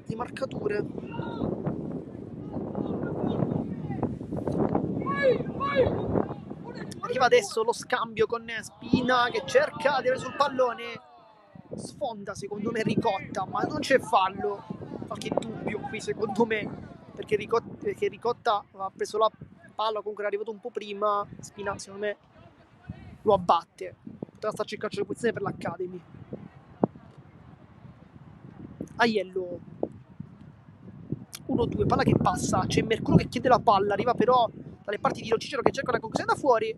le marcature. Arriva adesso lo scambio con Spina che cerca di avere sul pallone, sfonda secondo me Ricotta, ma non c'è fallo. Qualche dubbio qui secondo me perché Ricotta ha preso la palla, comunque è arrivato un po' prima. Spina secondo me lo abbatte, poteva starci il calcio di posizione per l'Academy. Aiello 1-2, palla che passa, c'è Mercurio che chiede la palla, arriva però dalle parti di Lo Cicero che cerca una conclusione da fuori,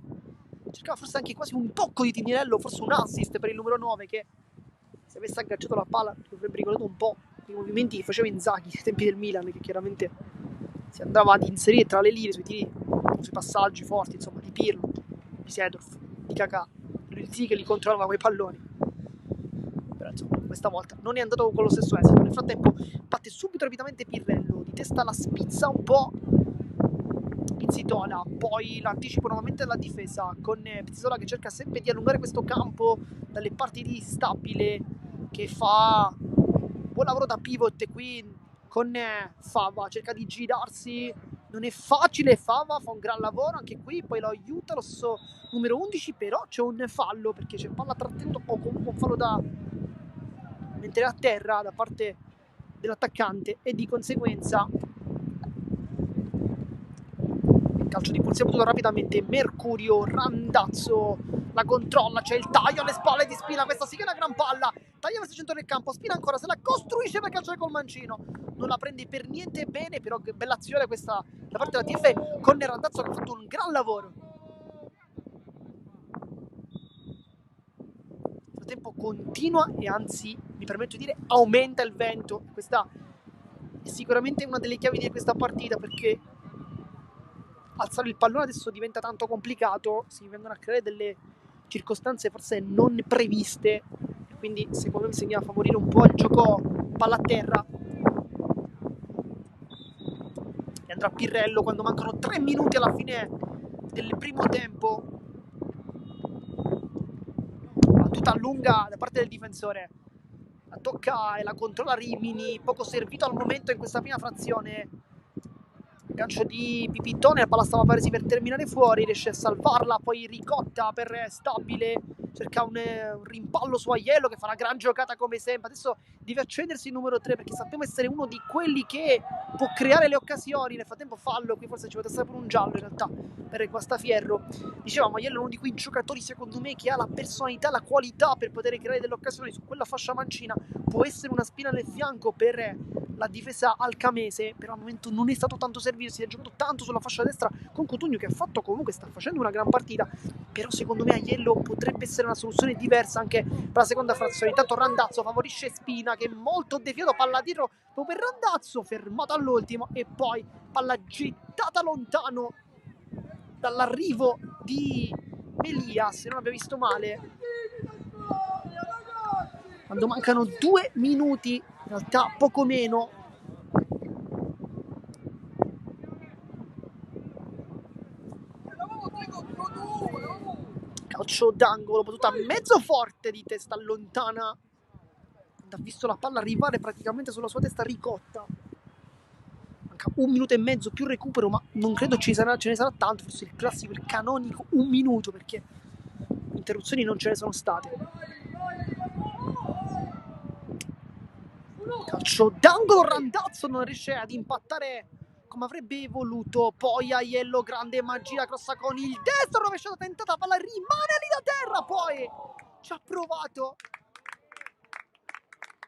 cercava forse anche quasi un tocco di Tininello, forse un assist per il numero 9 che se avesse agganciato la palla avrebbe ricordato un po' i movimenti che faceva Inzaghi ai tempi del Milan, che chiaramente si andava ad inserire tra le linee sui tiri, sui passaggi forti, insomma, di Pirlo, di Seedorf, di Kakà, lui sì che li controllava quei palloni. Però insomma questa volta non è andato con lo stesso esito. Nel frattempo batte subito rapidamente Pirello, di testa la spizza un po' Pizzitola, poi l'anticipo nuovamente della difesa con Pizzitola che cerca sempre di allungare questo campo dalle parti di Stabile che fa un buon lavoro da pivot e qui con Fava, cerca di girarsi, non è facile, Fava fa un gran lavoro anche qui, poi lo aiuta lo stesso numero 11, però c'è un fallo perché c'è palla trattenuta o comunque un fallo da mettere a terra da parte dell'attaccante e di conseguenza calcio di punizione battuto rapidamente. Mercurio, Randazzo la controlla, c'è il taglio alle spalle di Spina, questa sì che è una gran palla, taglia verso il centro del campo, Spina ancora se la costruisce per calciare col mancino, non la prende per niente bene, però che bella azione questa da parte della TF con Randazzo che ha fatto un gran lavoro. Nel frattempo continua e anzi mi permetto di dire aumenta il vento, questa è sicuramente una delle chiavi di questa partita perché alzare il pallone adesso diventa tanto complicato, si vengono a creare delle circostanze forse non previste e quindi secondo me bisogna favorire un po' il gioco palla a terra e andrà Pirrello quando mancano 3 minuti alla fine del primo tempo. Battuta lunga da parte del difensore, la tocca e la controlla Rimini, poco servito al momento in questa prima frazione. Gancio di Pipitone, la palla stava per terminare fuori, riesce a salvarla, poi Ricotta per Stabile, cerca un rimpallo su Aiello che fa una gran giocata come sempre. Adesso deve accendersi il numero 3 perché sappiamo essere uno di quelli che può creare le occasioni. Nel frattempo fallo, qui forse ci poteva essere pure un giallo in realtà per Guastafierro. Dicevamo, Aiello è uno di quei giocatori secondo me che ha la personalità, la qualità per poter creare delle occasioni su quella fascia mancina, può essere una spina nel fianco per la difesa alcamese, però al momento non è stato tanto servito, si è giocato tanto sulla fascia destra con Cotugno che ha fatto comunque, sta facendo una gran partita, però secondo me Aiello potrebbe essere una soluzione diversa anche per la seconda frazione. Intanto Randazzo favorisce Spina che è molto defiato, palla dietro proprio per Randazzo, fermato all'ultimo e poi palla gettata lontano dall'arrivo di Melia, se non abbia visto male, quando mancano 2 minuti, in realtà poco meno. Calcio d'angolo, battuta mezzo forte di testa lontana, ha visto la palla arrivare praticamente sulla sua testa Ricotta. Manca 1 minuto e mezzo più recupero, ma non credo ce ne sarà tanto, forse il classico, il canonico 1 minuto, perché interruzioni non ce ne sono state. Calcio d'angolo, Randazzo non riesce ad impattare come avrebbe voluto, poi Aiello, grande magia, crossa con il destro, rovesciata, tentata, palla rimane lì da terra, poi ci ha provato,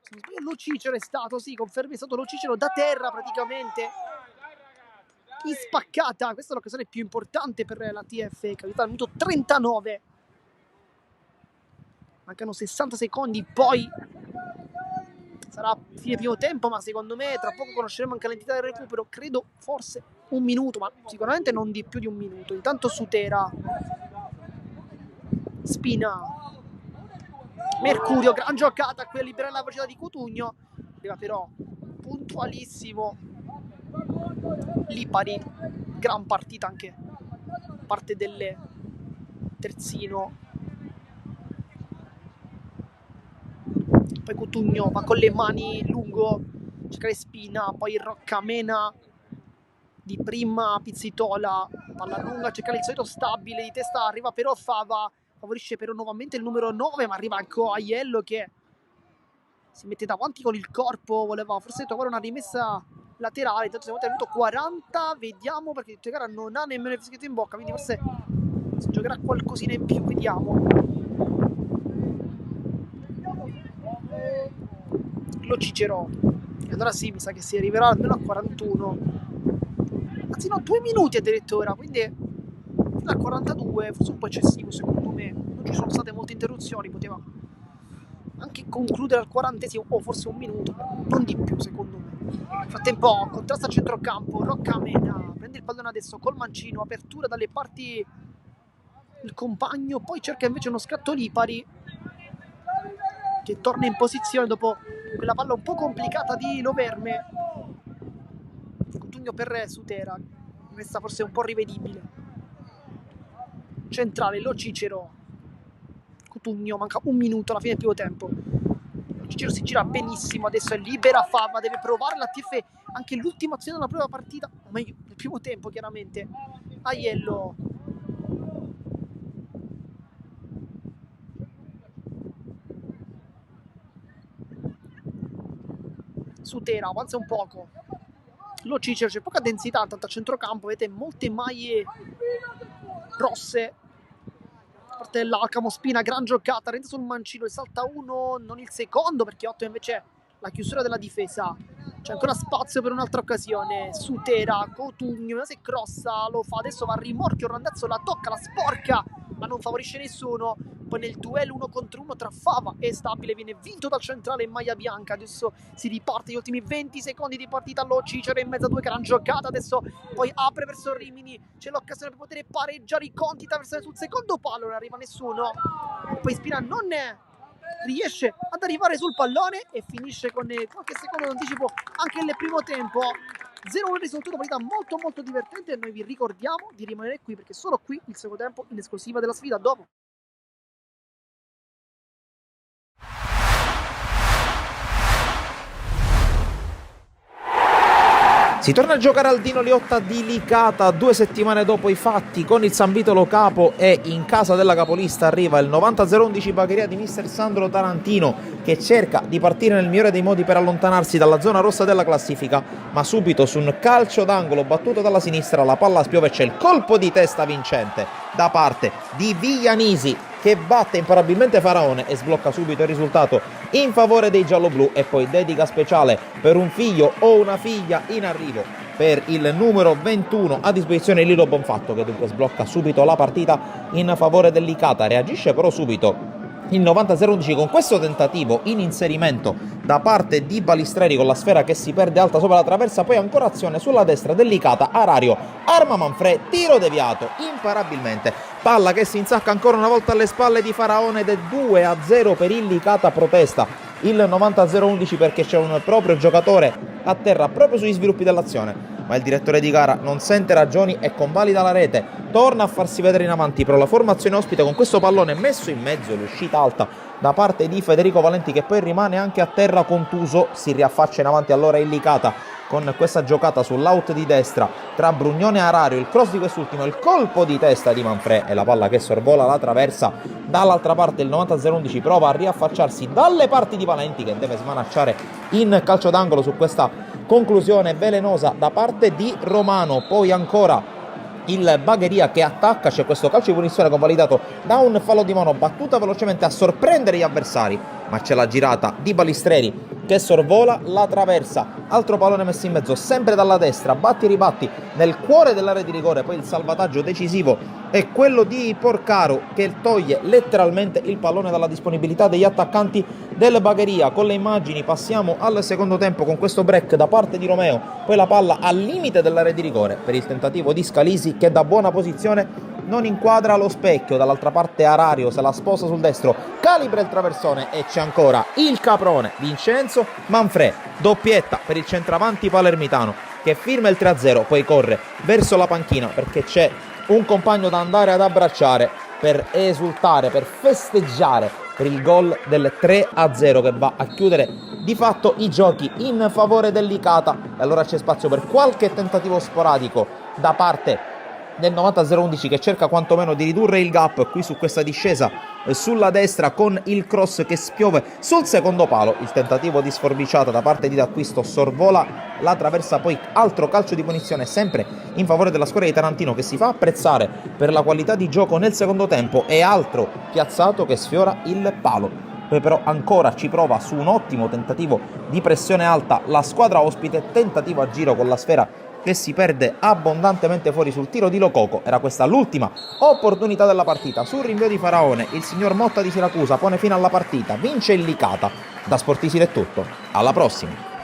se non sbaglio Lo Cicero è stato, sì, confermi, è stato Lo Cicero da terra praticamente, in spaccata. Questa è l'occasione più importante per la TF, caduta al minuto 39, mancano 60 secondi, poi sarà fine primo tempo, ma secondo me tra poco conosceremo anche l'entità del recupero, credo forse 1 minuto, ma sicuramente non di più di 1 minuto. Intanto Sutera, Spina, Mercurio, gran giocata qui a liberare la velocità di Cotugno, arriva però puntualissimo Lipari, gran partita anche parte del terzino. Poi Cotugno va con le mani lungo, cerca Spina, poi Roccamena di prima Pizzitola, palla lunga, cerca il solito Stabile, di testa arriva però Fava, favorisce però nuovamente il numero 9, ma arriva anche Aiello che si mette davanti con il corpo, voleva forse trovare una rimessa laterale, intanto siamo al minuto 40, vediamo perché il gara non ha nemmeno il fischietto in bocca, quindi forse si giocherà qualcosina in più, vediamo. Lo Cicero, e allora sì, mi sa che si arriverà almeno a 41, anzi no, 2 minuti addirittura, quindi fino a 42, forse un po' eccessivo secondo me, non ci sono state molte interruzioni, poteva anche concludere al 40esimo o forse 1 minuto, non di più secondo me. Nel frattempo contrasta a centrocampo, Roccamena prende il pallone adesso col mancino, apertura dalle parti del compagno, poi cerca invece uno scatto Lipari che torna in posizione dopo quella palla un po' complicata di Loverme. Cotugno per Sutera, questa forse è un po' rivedibile. Centrale, Lo Cicero, Cotugno, manca 1 minuto alla fine del primo tempo. Cicero si gira benissimo, adesso è libera Fava, deve provare la TF anche l'ultima azione della prima partita, o meglio, nel primo tempo chiaramente. Aiello. Sutera, avanza un poco. Lo Cicero, c'è poca densità, tanto a centrocampo, vedete molte maglie rosse. A parte dell'Alcamo, Spina, gran giocata, rende sul mancino, il salta uno, non il secondo, perché 8 invece la chiusura della difesa. C'è ancora spazio per un'altra occasione. Sutera, Cotugno, se crossa, lo fa, adesso va a rimorchio, Randazzo la tocca, la sporca, ma non favorisce nessuno. Poi nel duello 1 contro 1 tra Fava e Stabile viene vinto dal centrale in maglia bianca. Adesso si riparte gli ultimi 20 secondi di partita. Lo Cicero in mezzo a due, gran giocata. Adesso poi apre verso Rimini, c'è l'occasione per poter pareggiare i conti. Traversare sul secondo palo, non arriva nessuno. E poi Spina non riesce ad arrivare sul pallone e finisce con qualche secondo d'anticipo anche nel primo tempo. 0-1 risultato, partita molto molto divertente, e noi vi ricordiamo di rimanere qui perché solo qui il secondo tempo in esclusiva della sfida. Dopo. Si torna a giocare al Dino Liotta di Licata 2 settimane dopo i fatti con il San Vito Lo Capo, e in casa della capolista arriva il 90-011 Bagheria di mister Sandro Tarantino, che cerca di partire nel migliore dei modi per allontanarsi dalla zona rossa della classifica, ma subito su un calcio d'angolo battuto dalla sinistra la palla spiove e c'è il colpo di testa vincente da parte di Viglianisi, che batte imparabilmente Faraone e sblocca subito il risultato in favore dei gialloblu. E poi dedica speciale per un figlio o una figlia in arrivo per il numero 21 a disposizione di Lilo Bonfatto, che dunque sblocca subito la partita in favore del Licata. Reagisce però subito il 90-011 con questo tentativo in inserimento da parte di Balistreri con la sfera che si perde alta sopra la traversa, poi ancora azione sulla destra del Licata, Arario arma Manfrè, tiro deviato imparabilmente, palla che si insacca ancora una volta alle spalle di Faraone ed è 2-0 per il Licata. Protesta il 90-011 perché c'è un proprio giocatore a terra proprio sugli sviluppi dell'azione, ma il direttore di gara non sente ragioni e convalida la rete, torna a farsi vedere in avanti, però la formazione ospite con questo pallone messo in mezzo, l'uscita alta da parte di Federico Valenti, che poi rimane anche a terra contuso. Si riaffaccia in avanti allora il Licata con questa giocata sull'out di destra tra Brugnone e Arario, il cross di quest'ultimo, il colpo di testa di Manfrè e la palla che sorvola la traversa. Dall'altra parte il 90-011 prova a riaffacciarsi dalle parti di Valenti, che deve smanacciare in calcio d'angolo su questa conclusione velenosa da parte di Romano. Poi ancora il Bagheria che attacca, c'è questo calcio di punizione convalidato da un fallo di mano, battuta velocemente a sorprendere gli avversari, ma c'è la girata di Balistreri che sorvola la traversa, altro pallone messo in mezzo sempre dalla destra, batti e ribatti nel cuore dell'area di rigore. Poi il salvataggio decisivo è quello di Porcaro, che toglie letteralmente il pallone dalla disponibilità degli attaccanti del Bagheria. Con le immagini passiamo al secondo tempo con questo break da parte di Romeo, poi la palla al limite dell'area di rigore per il tentativo di Scalisi, che da buona posizione non inquadra lo specchio. Dall'altra parte Arario se la sposa sul destro, calibra il traversone e c'è ancora il caprone Vincenzo Manfrè, doppietta per il centravanti palermitano che firma il 3-0, poi corre verso la panchina perché c'è un compagno da andare ad abbracciare per esultare, per festeggiare per il gol del 3-0 che va a chiudere di fatto i giochi in favore del Licata. E allora c'è spazio per qualche tentativo sporadico da parte del 90-011 che cerca quantomeno di ridurre il gap qui su questa discesa sulla destra con il cross che spiove sul secondo palo. Il tentativo di sforbiciata da parte di D'Acquisto sorvola la traversa, poi altro calcio di punizione sempre in favore della squadra di Tarantino, che si fa apprezzare per la qualità di gioco nel secondo tempo, e altro piazzato che sfiora il palo. Poi però ancora ci prova su un ottimo tentativo di pressione alta la squadra ospite, tentativo a giro con la sfera che si perde abbondantemente fuori sul tiro di Lococo. Era questa l'ultima opportunità della partita. Sul rinvio di Faraone il signor Motta di Siracusa pone fine alla partita, vince il Licata. Da Sportisile è tutto, alla prossima.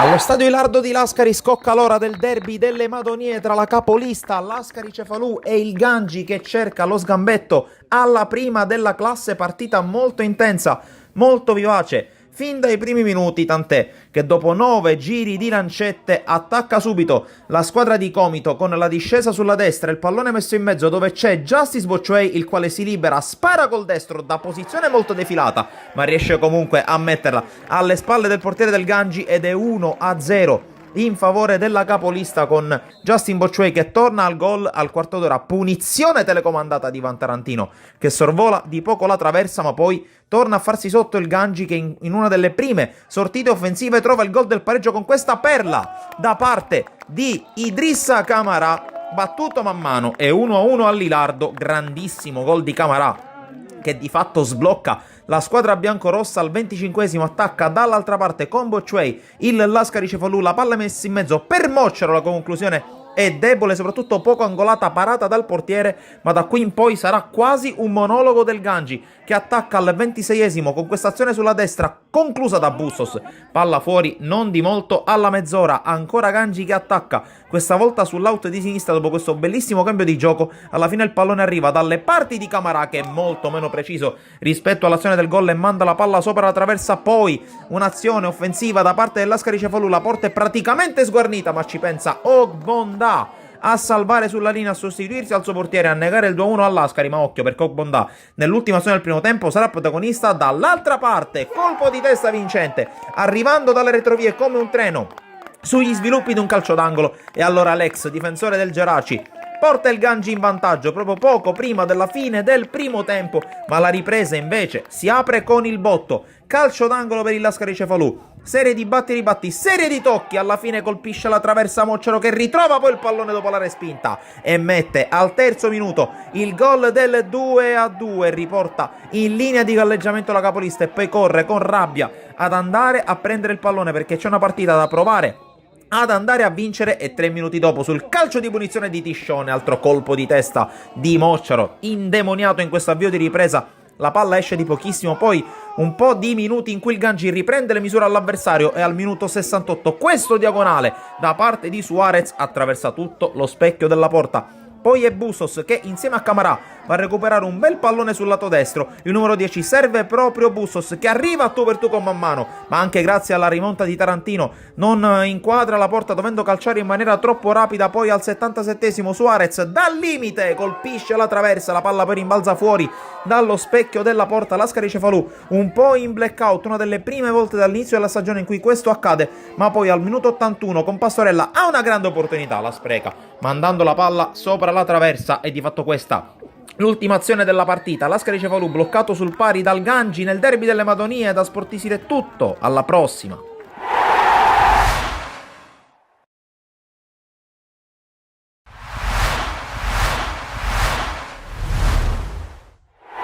Allo stadio Ilardo di Lascari scocca l'ora del derby delle Madonie tra la capolista Lascari Cefalù e il Gangi, che cerca lo sgambetto alla prima della classe. Partita molto intensa, molto vivace, fin dai primi minuti, tant'è che dopo 9 giri di lancette attacca subito la squadra di Comito con la discesa sulla destra, il pallone messo in mezzo dove c'è Justice Bocciuei, il quale si libera, spara col destro da posizione molto defilata, ma riesce comunque a metterla alle spalle del portiere del Gangi ed è 1-0 in favore della capolista, con Justin Bocciuei che torna al gol al quarto d'ora. Punizione telecomandata di Ivan Tarantino che sorvola di poco la traversa, ma poi torna a farsi sotto il Gangi che in una delle prime sortite offensive trova il gol del pareggio con questa perla da parte di Idrissa Camara, battuto man mano. E 1-1 a Lilardo. Grandissimo gol di Camara che di fatto sblocca la squadra biancorossa. Al 25esimo attacca dall'altra parte con Bocciuei il Lascari Cefalù, la palla messa in mezzo per Moccero, la conclusione è debole, soprattutto poco angolata, parata dal portiere, ma da qui in poi sarà quasi un monologo del Gangi che attacca al 26esimo con questa azione sulla destra conclusa da Bustos, palla fuori non di molto. Alla mezz'ora ancora Gangi che attacca, questa volta sull'out di sinistra dopo questo bellissimo cambio di gioco. Alla fine il pallone arriva dalle parti di Camara che è molto meno preciso rispetto all'azione del gol e manda la palla sopra la traversa. Poi un'azione offensiva da parte dell'Ascari Cefalù, la porta è praticamente sguarnita ma ci pensa Ogbonda a salvare sulla linea, a sostituirsi al suo portiere, a negare il 2-1 all'Ascari. Ma occhio, perché Ogbonda nell'ultima azione del primo tempo sarà protagonista dall'altra parte. Colpo di testa vincente arrivando dalle retrovie come un treno sugli sviluppi di un calcio d'angolo, e allora l'ex difensore del Geraci porta il Gangi in vantaggio proprio poco prima della fine del primo tempo, ma la ripresa invece si apre con il botto. Calcio d'angolo per il Lascari Cefalù, serie di batti ribatti, serie di tocchi, alla fine colpisce la traversa Moccero che ritrova poi il pallone dopo la respinta e mette al terzo minuto il gol del 2-2, riporta in linea di galleggiamento la capolista e poi corre con rabbia ad andare a prendere il pallone perché c'è una partita da provare ad andare a vincere. E 3 minuti dopo, sul calcio di punizione di Tiscione, altro colpo di testa di Moccero indemoniato in questo avvio di ripresa, la palla esce di pochissimo, poi un po' di minuti in cui il Gangi riprende le misure all'avversario e al minuto 68 questo diagonale da parte di Suarez attraversa tutto lo specchio della porta. Poi è Bustos che insieme a Camara va a recuperare un bel pallone sul lato destro. Il numero 10 serve proprio Bustos che arriva a tu per tu con man mano, ma anche grazie alla rimonta di Tarantino non inquadra la porta dovendo calciare in maniera troppo rapida. Poi al 77esimo Suarez dal limite colpisce la traversa, la palla poi rimbalza fuori dallo specchio della porta. Lascari Cefalù un po' in blackout, una delle prime volte dall'inizio della stagione in cui questo accade, ma poi al minuto 81 con Pastorella ha una grande opportunità, la spreca mandando la palla sopra la traversa. E di fatto questa l'ultima azione della partita. Lascari Cefalù bloccato sul pari dal Gangi nel derby delle Madonie. Da Sportisir è tutto, alla prossima.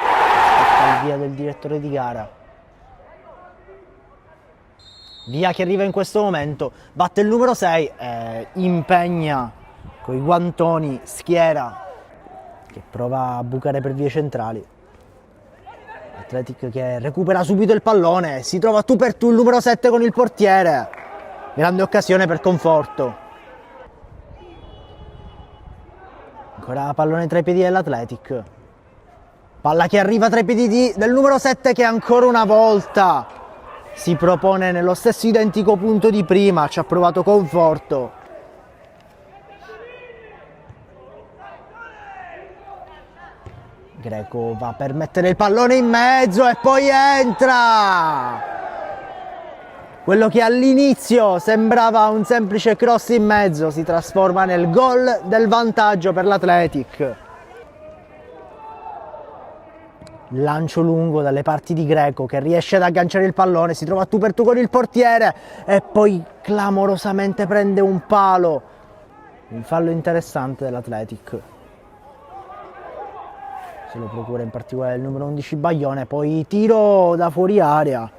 Il via del direttore di gara, via che arriva in questo momento, batte il numero 6, impegna con i guantoni Schiera che prova a bucare per vie centrali. Athletic che recupera subito il pallone, si trova tu per tu il numero 7 con il portiere, grande occasione per Conforto. Ancora pallone tra i piedi dell'Athletic, palla che arriva tra i piedi del numero 7 che ancora una volta si propone nello stesso identico punto di prima, ci ha provato Conforto. Greco va per mettere il pallone in mezzo e poi entra! Quello che all'inizio sembrava un semplice cross in mezzo si trasforma nel gol del vantaggio per l'Athletic. Lancio lungo dalle parti di Greco che riesce ad agganciare il pallone, si trova tu per tu con il portiere e poi clamorosamente prende un palo. Un fallo interessante dell'Athletic. Se lo procura in particolare il numero 11 Baglione, poi tiro da fuori area.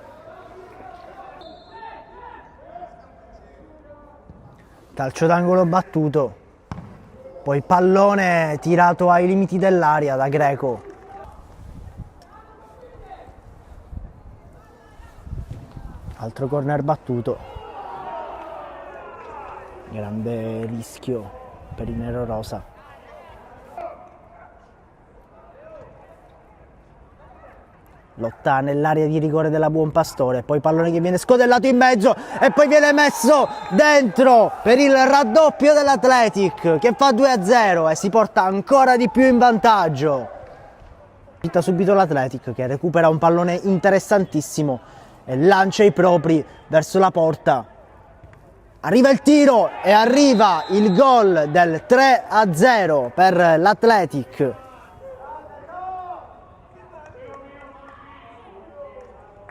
Calcio d'angolo battuto, poi pallone tirato ai limiti dell'area da Greco. Altro corner battuto. Grande rischio per i nerorosa. lotta nell'area di rigore della Buon Pastore, poi pallone che viene scodellato in mezzo e poi viene messo dentro per il raddoppio dell'Athletic che fa 2-0 e si porta ancora di più in vantaggio. Approfitta subito l'Athletic che recupera un pallone interessantissimo e lancia i propri verso la porta. Arriva il tiro e arriva il gol del 3-0 per l'Athletic.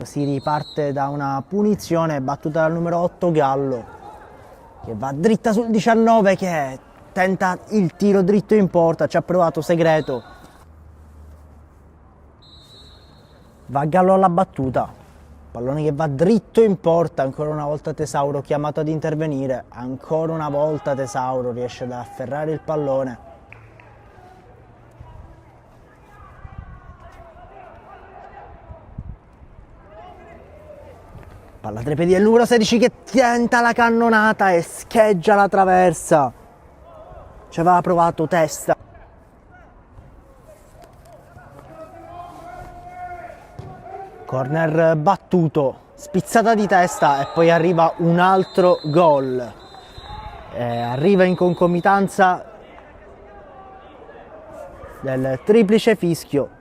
Si riparte da una punizione battuta dal numero 8 Gallo che va dritta sul 19 che tenta il tiro dritto in porta, ci ha provato Segreto. Va Gallo alla battuta, pallone che va dritto in porta, ancora una volta Tesauro chiamato ad intervenire, ancora una volta Tesauro riesce ad afferrare il pallone. Palla tra i piedi del numero 16 che tenta la cannonata e scheggia la traversa. Ci aveva provato Testa. Corner battuto, spizzata di testa e poi arriva un altro gol. Arriva in concomitanza del triplice fischio.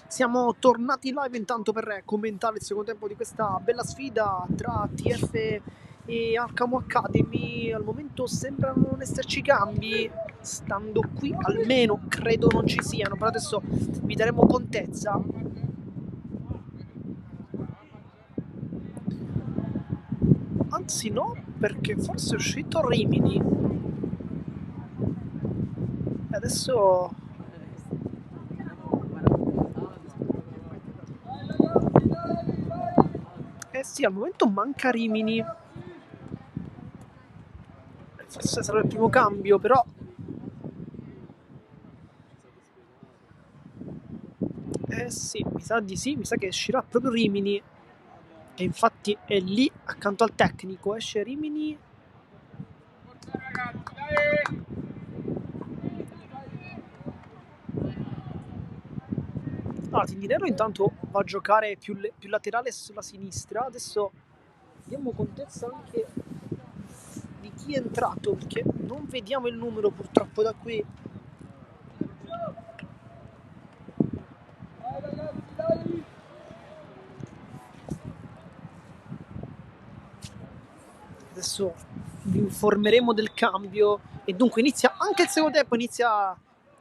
Siamo tornati live intanto per commentare il secondo tempo di questa bella sfida tra TF e Alcamo Academy. Al momento sembrano non esserci cambi, stando qui almeno credo non ci siano, però adesso vi daremo contezza. Anzi no, perché forse è uscito Rimini. E adesso... sì, al momento manca Rimini. Forse sarà il primo cambio, però... sì, mi sa di sì, mi sa che uscirà proprio Rimini. E infatti è lì, accanto al tecnico, esce Rimini. Ah, Tindinero intanto va a giocare più laterale sulla sinistra. Adesso diamo contezza anche di chi è entrato, perché non vediamo il numero purtroppo da qui. Adesso vi informeremo del cambio e dunque inizia anche il secondo tempo, inizia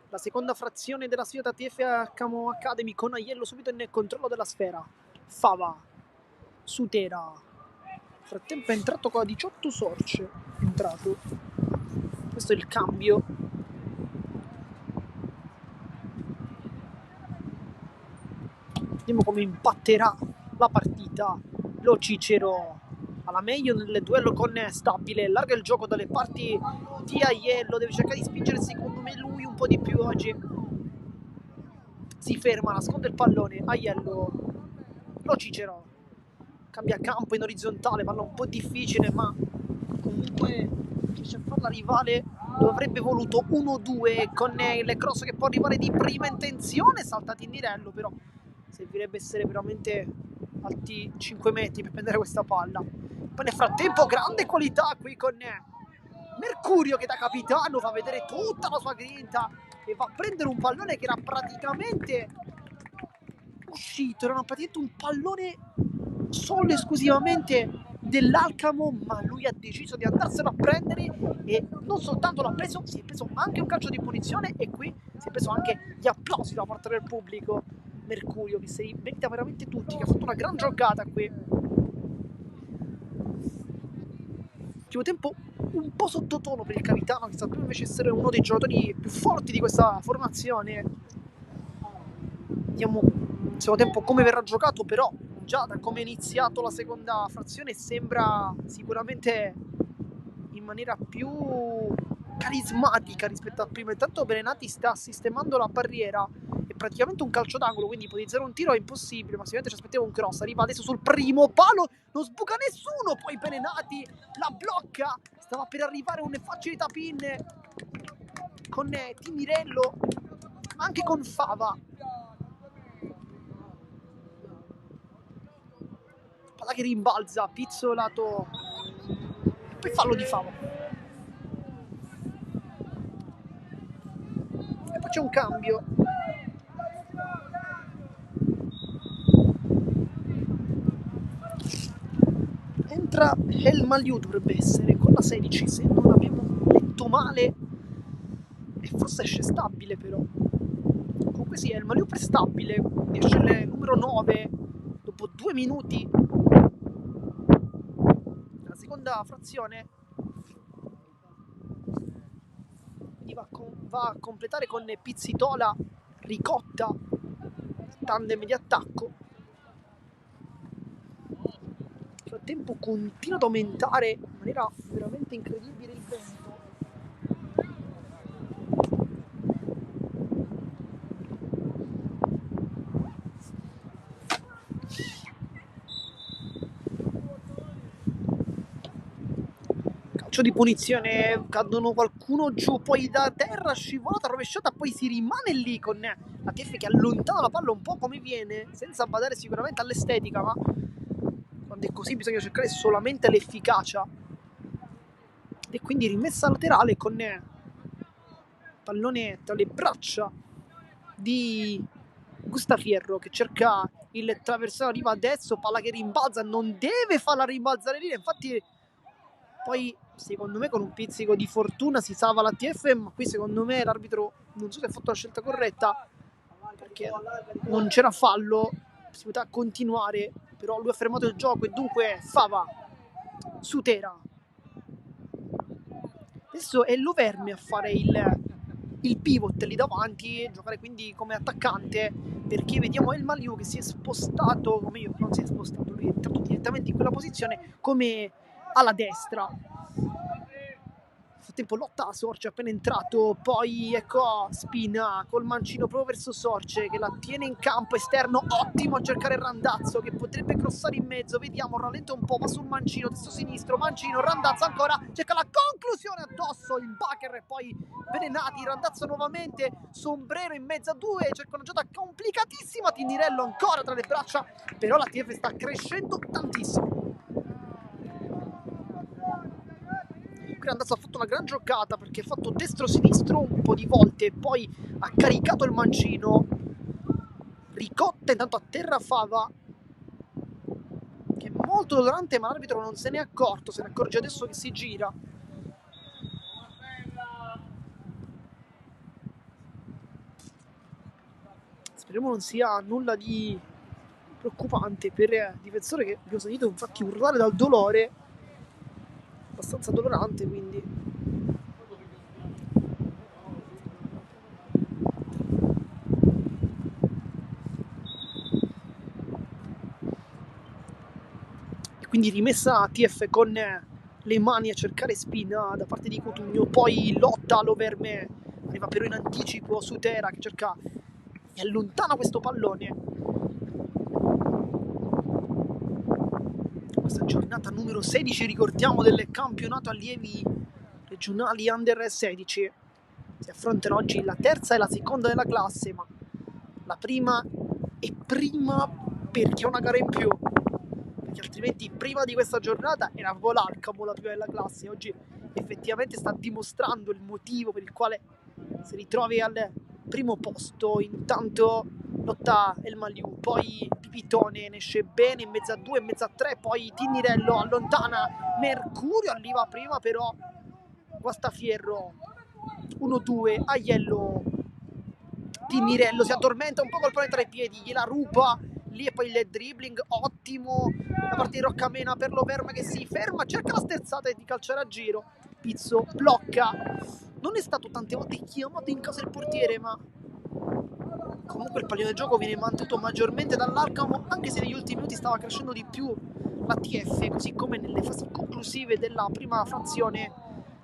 la seconda frazione della sfida TF Alcamo Academy con Aiello subito nel controllo della sfera. Fava, Sutera, nel frattempo è entrato con la 18 Sorce, è entrato. Questo è il cambio. Vediamo come impatterà la partita. Lo Cicero alla meglio nel duello con Stabile, larga il gioco dalle parti di Aiello, deve cercare di spingere secondo me lui un po' di più oggi. Si ferma, nasconde il pallone, Aiello, Lo Cicero, cambia campo in orizzontale, palla un po' difficile ma comunque riesce a farla arrivare. Lo avrebbe voluto 1-2 con il cross che può arrivare di prima intenzione, salta Tindirello, però servirebbe essere veramente alti 5 metri per prendere questa palla. Poi nel frattempo grande qualità qui con Mercurio che da capitano fa vedere tutta la sua grinta e va a prendere un pallone che era praticamente uscito, era praticamente un pallone solo e esclusivamente dell'Alcamo, ma lui ha deciso di andarselo a prendere e non soltanto l'ha preso, si è preso anche un calcio di punizione e qui si è preso anche gli applausi da parte del pubblico. Mercurio che si merita veramente tutti, che ha fatto una gran giocata qui. Primo tempo un po' sottotono per il capitano, che sapeva invece essere uno dei giocatori più forti di questa formazione. Vediamo il secondo tempo come verrà giocato, però già da come è iniziato la seconda frazione sembra sicuramente in maniera più carismatica rispetto a prima. Intanto Berenati sta sistemando la barriera, è praticamente un calcio d'angolo, quindi ipotizzare un tiro è impossibile, ma sicuramente ci aspettiamo un cross. Arriva adesso sul primo palo, non sbuca nessuno, poi Berenati la blocca, stava per arrivare un facile tap-in con Tindirello, ma anche con Fava. Palla che rimbalza, pizzolato, poi fallo di Fava. E poi c'è un cambio. Entra El Maliu, dovrebbe essere con la 16, se non abbiamo letto male, e forse esce Stabile però. Comunque sì, El Maliu prestabile, esce il numero 9 dopo 2 minuti. La seconda frazione quindi va a completare con Pizzitola, Ricotta, tandem di attacco. Nel frattempo continua ad aumentare in maniera veramente incredibile il vento. Calcio di punizione, cadono qualcuno giù, poi da terra scivolata, rovesciata, poi si rimane lì con la TF che allontana la palla un po' come viene, senza badare sicuramente all'estetica, ma quando è così bisogna cercare solamente l'efficacia. E quindi rimessa laterale con pallone tra le braccia di Gustafierro che cerca il traversano, arriva adesso, palla che rimbalza, non deve farla rimbalzare lì, infatti poi secondo me con un pizzico di fortuna si salva la TF, ma qui secondo me l'arbitro non so se ha fatto la scelta corretta, perché non c'era fallo, possibilità continuare, però lui ha fermato il gioco e dunque Fava, Sutera. Adesso è Loverme a fare il pivot lì davanti, giocare quindi come attaccante, perché vediamo El Maliu che si è spostato, come io, non si è spostato, lui è entrato direttamente in quella posizione come alla destra. Nel frattempo lotta a Sorce appena entrato, poi ecco Spina col mancino proprio verso Sorce che la tiene in campo esterno, ottimo a cercare Randazzo che potrebbe crossare in mezzo, vediamo, rallenta un po', va sul mancino, testo sinistro, mancino, Randazzo ancora, cerca la conclusione addosso, il Bacher e poi Berenati, Randazzo nuovamente, sombrero in mezzo a due, cerca una giocata complicatissima, Tindirello ancora tra le braccia, però la TF sta crescendo tantissimo. qui Randazzo ha fatto una gran giocata perché ha fatto destro-sinistro un po' di volte, poi ha caricato il mancino. Ricotta intanto a terra Fava, che è molto dolorante, ma l'arbitro non se n'è accorto, se ne accorge adesso che si gira. Speriamo non sia nulla di preoccupante per il difensore, che abbiamo sentito infatti urlare dal dolore, abbastanza dolorante, quindi e quindi rimessa a TF con le mani a cercare Spina da parte di Cotugno, poi lotta Loverme, arriva però in anticipo Sutera che cerca e allontana questo pallone. Questa giornata numero 16, ricordiamo, del campionato allievi regionali Under 16. Si affrontano oggi la terza e la seconda della classe, ma la prima è prima perché è una gara in più, perché altrimenti prima di questa giornata era proprio l'Alcamo la prima della classe. Oggi effettivamente sta dimostrando il motivo per il quale si ritrovi al primo posto. Intanto lotta El Maliu, poi Pipitone ne esce bene in mezzo a 2, in mezzo a 3, poi Tinirello allontana Mercurio, arriva prima però Guastafierro, 1-2, Aiello, Tinirello si addormenta un po' col pallone tra i piedi, gliela ruba lì e poi il dribbling ottimo da parte di Roccamena per Loverme che si ferma, cerca la sterzata e di calciare a giro. Pizzo blocca, non è stato tante volte chiamato in casa il portiere, ma comunque il pallone del gioco viene mantenuto maggiormente dall'Alcamo, anche se negli ultimi minuti stava crescendo di più la TF, così come nelle fasi conclusive della prima frazione.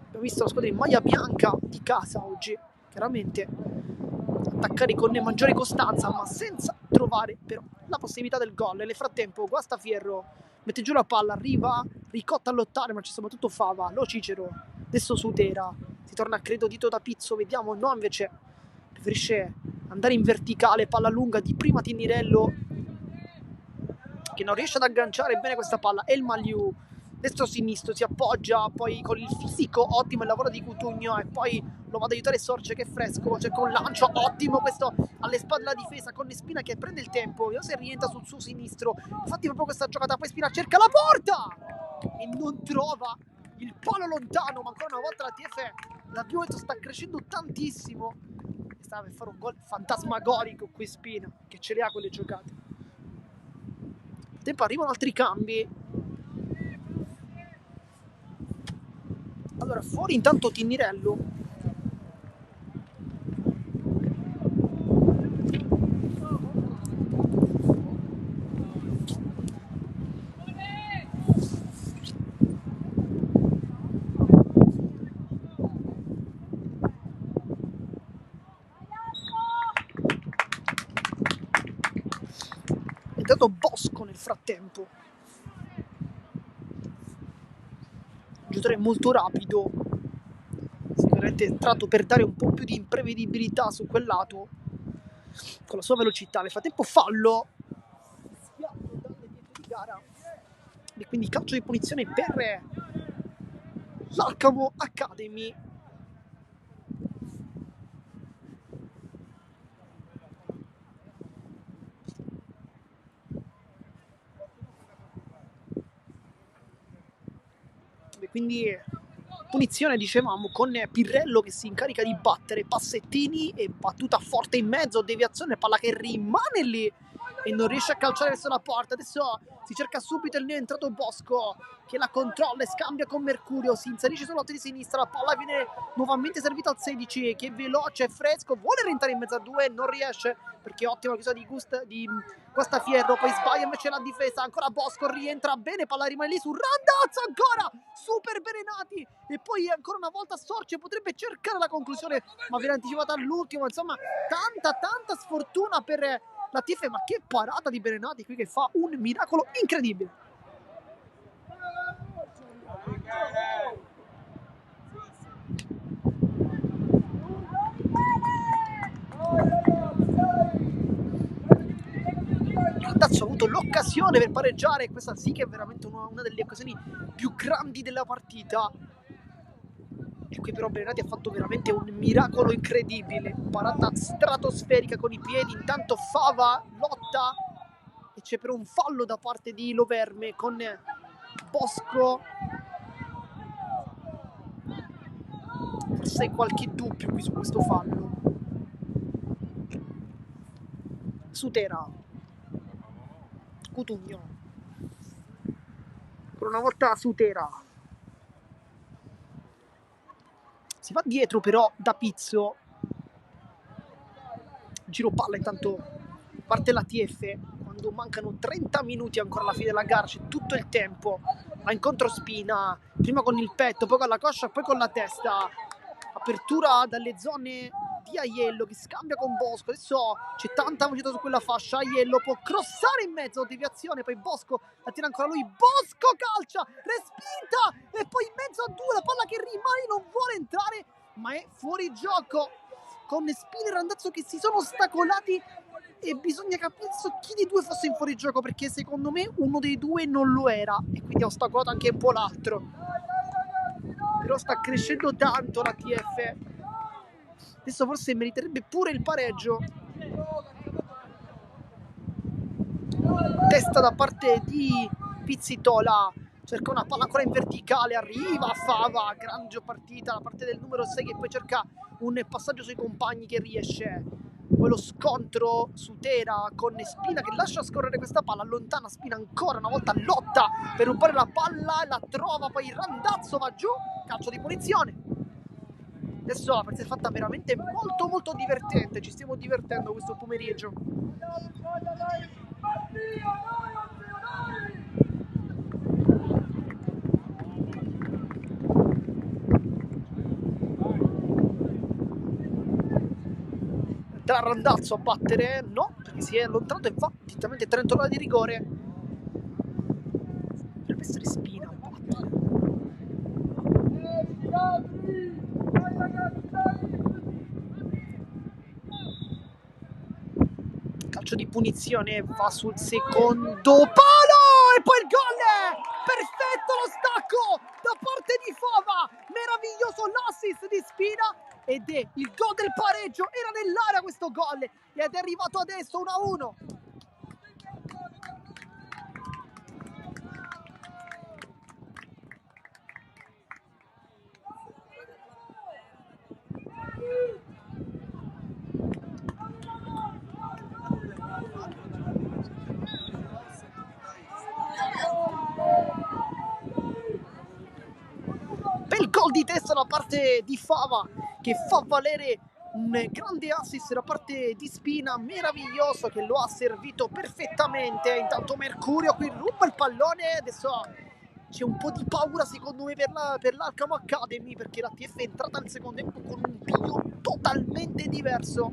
Abbiamo visto la squadra in maglia bianca di casa oggi, chiaramente attaccare con maggiore costanza, ma senza trovare però la possibilità del gol. E nel frattempo Guastafierro mette giù la palla, arriva Ricotta a lottare, ma c'è soprattutto Fava, Lo Cicero, adesso Sutera, si torna credo dito da Pizzo, vediamo, no, invece preferisce andare in verticale, palla lunga di prima Tinirello che non riesce ad agganciare bene questa palla. El Maliu, destro-sinistro, si appoggia, poi con il fisico ottimo il lavoro di Cutugno e poi lo va ad aiutare Sorce che è fresco, cerca un lancio ottimo questo alle spalle della difesa con Spina che prende il tempo, vediamo se rientra sul suo sinistro, infatti proprio questa giocata, poi Spina cerca la porta e non trova il palo lontano, ma ancora una volta la TF, l'abbiamo detto, sta crescendo tantissimo, stava per fare un gol fantasmagorico qui Spina che ce le ha quelle giocate. Nel tempo arrivano altri cambi. Allora fuori intanto Tinirello, è entrato Bosco nel frattempo, un giocatore molto rapido, sicuramente è entrato per dare un po' più di imprevedibilità su quel lato con la sua velocità. Nel frattempo fallo sfiato dalle dietro di gara e quindi calcio di punizione per l'Alcamo Academy. E quindi punizione, dicevamo, con Pirrello che si incarica di battere passettini e battuta forte in mezzo, deviazione, palla che rimane lì e non riesce a calciare verso la porta. Adesso si cerca subito il neoentrato Bosco che la controlla e scambia con Mercurio, si inserisce sul lato di sinistra, la palla viene nuovamente servita al 16 che è veloce e fresco, vuole rientrare in mezzo a due, non riesce perché è ottima la chiusura di Guastafierro, poi sbaglia invece la difesa, ancora Bosco rientra bene, palla rimane lì su Randazzo, ancora super Berenati e poi ancora una volta Sorce potrebbe cercare la conclusione ma viene anticipata all'ultimo. Insomma tanta sfortuna per la TF, ma che parata di Berenati qui che fa un miracolo incredibile. Randazzo ha avuto l'occasione per pareggiare, questa sì che è veramente una delle occasioni più grandi della partita. E qui però Berenati ha fatto veramente un miracolo incredibile, parata stratosferica con i piedi. Intanto Fava lotta e c'è però un fallo da parte di Loverme con Bosco. Forse qualche dubbio qui su questo fallo. Sutera, Cutugno, per una volta Sutera, si va dietro però da Pizzo, giro palla, intanto parte la TF quando mancano 30 minuti ancora alla fine della gara, c'è tutto il tempo, va incontro Spina, prima con il petto, poi con la coscia, poi con la testa, apertura dalle zone di Aiello che scambia con Bosco. Adesso c'è tanta velocità su quella fascia, Aiello può crossare in mezzo, deviazione, poi Bosco la tira ancora lui, Bosco calcia, respinta e poi in mezzo a due la palla che rimane, non vuole entrare ma è fuori gioco, con Spina e Randazzo che si sono ostacolati e bisogna capire chi dei due fosse in fuorigioco, perché secondo me uno dei due non lo era e quindi ha ostacolato anche un po' l'altro. Però sta crescendo tanto la TF, adesso forse meriterebbe pure il pareggio. Testa da parte di Pizzitola, cerca una palla ancora in verticale, arriva Fava, grande partita da parte del numero 6 che poi cerca un passaggio sui compagni che riesce. Poi lo scontro su Tera con Spina che lascia scorrere questa palla, allontana Spina ancora una volta, lotta per rubare la palla e la trova, poi Randazzo va giù, calcio di punizione. Adesso la partita è fatta veramente molto molto divertente, ci stiamo divertendo questo pomeriggio. Tra Randazzo a battere, no, perché si è allontanato e va direttamente 30 ore di rigore. Dovrebbe essere Spina a battere. Calcio di punizione, va sul secondo palo e poi il gol! Perfetto lo stacco da parte di Fava, meraviglioso l'assist di Spina ed è il gol del pareggio. Era nell'area questo gol ed è arrivato adesso 1-1. Bel gol di testa da parte di Fava che fa valere un grande assist da parte di Spina, meraviglioso, che lo ha servito perfettamente. Intanto Mercurio qui ruba il pallone, adesso c'è un po' di paura secondo me per l'Alcamo Academy, perché la TF è entrata al secondo tempo con un piglio totalmente diverso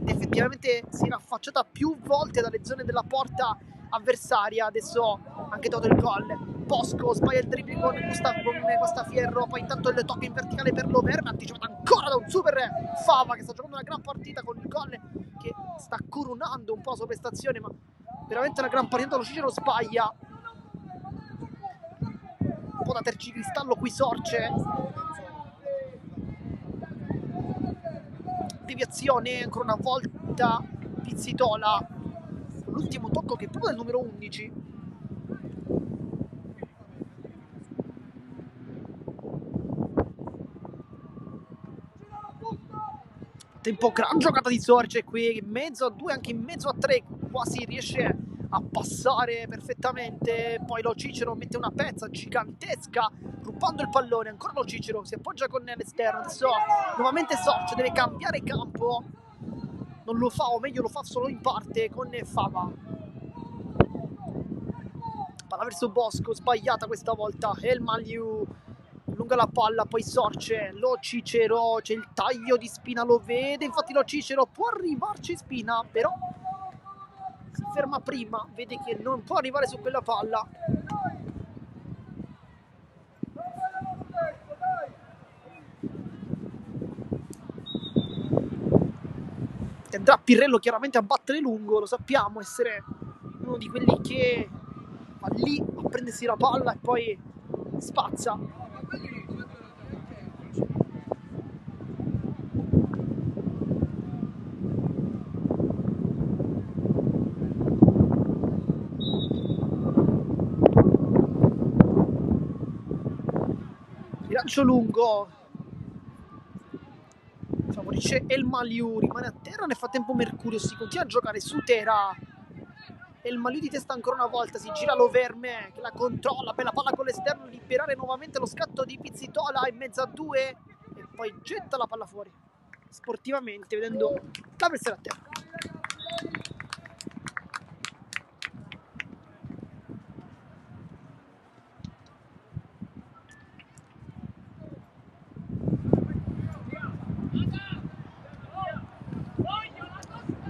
ed effettivamente si era affacciata più volte dalle zone della porta avversaria. Adesso anche dato il gol, Bosco sbaglia il dribbling con Guastafierro, poi intanto il tocco in verticale per Loverme, anticipato ancora da un super Fava che sta giocando una gran partita con il gol che sta coronando un po' la sua prestazione, ma veramente una gran partita. Lo Cicero sbaglia, un po' da tercicristallo qui Sorce, deviazione ancora una volta Pizzitola, l'ultimo tocco che è proprio del numero 11. Tempo, gran giocata di Sorce qui in mezzo a due, anche in mezzo a tre, quasi riesce a passare perfettamente. Poi Lo Cicero mette una pezza gigantesca rubando il pallone, ancora Lo Cicero si appoggia con l'esterno. Adesso nuovamente Sorce deve cambiare campo, non lo fa, o meglio lo fa solo in parte con Fava. Palla verso Bosco, sbagliata questa volta, El Maliu allunga la palla, poi Sorce, Lo Cicero, c'è il taglio di Spina, lo vede, infatti Lo Cicero può arrivarci Spina, però si ferma prima, vede che non può arrivare su quella palla. Andrà Pirrello chiaramente a battere lungo, lo sappiamo, essere uno di quelli che va lì a prendersi la palla e poi spazza. calcio lungo, favorisce El Maliu, rimane a terra. Nel frattempo Mercurio si continua a giocare su Tera. El Maliu di testa ancora una volta, si gira Loverme che la controlla, bella palla con l'esterno, liberare nuovamente lo scatto di Pizzitola in mezzo a due e poi getta la palla fuori sportivamente, vedendo la pressione a terra.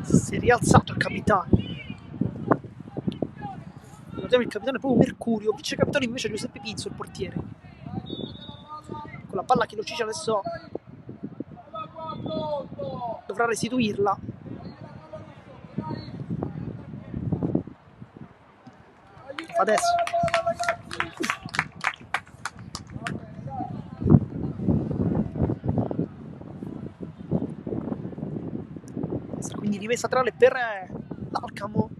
Si è rialzato il capitano. Guardiamo, il capitano è proprio Mercurio, vice capitano invece Giuseppe Pizzo, il portiere. Con la palla che lo Cicia adesso dovrà restituirla. Adesso quindi rimessa tra le per l'Alcamo.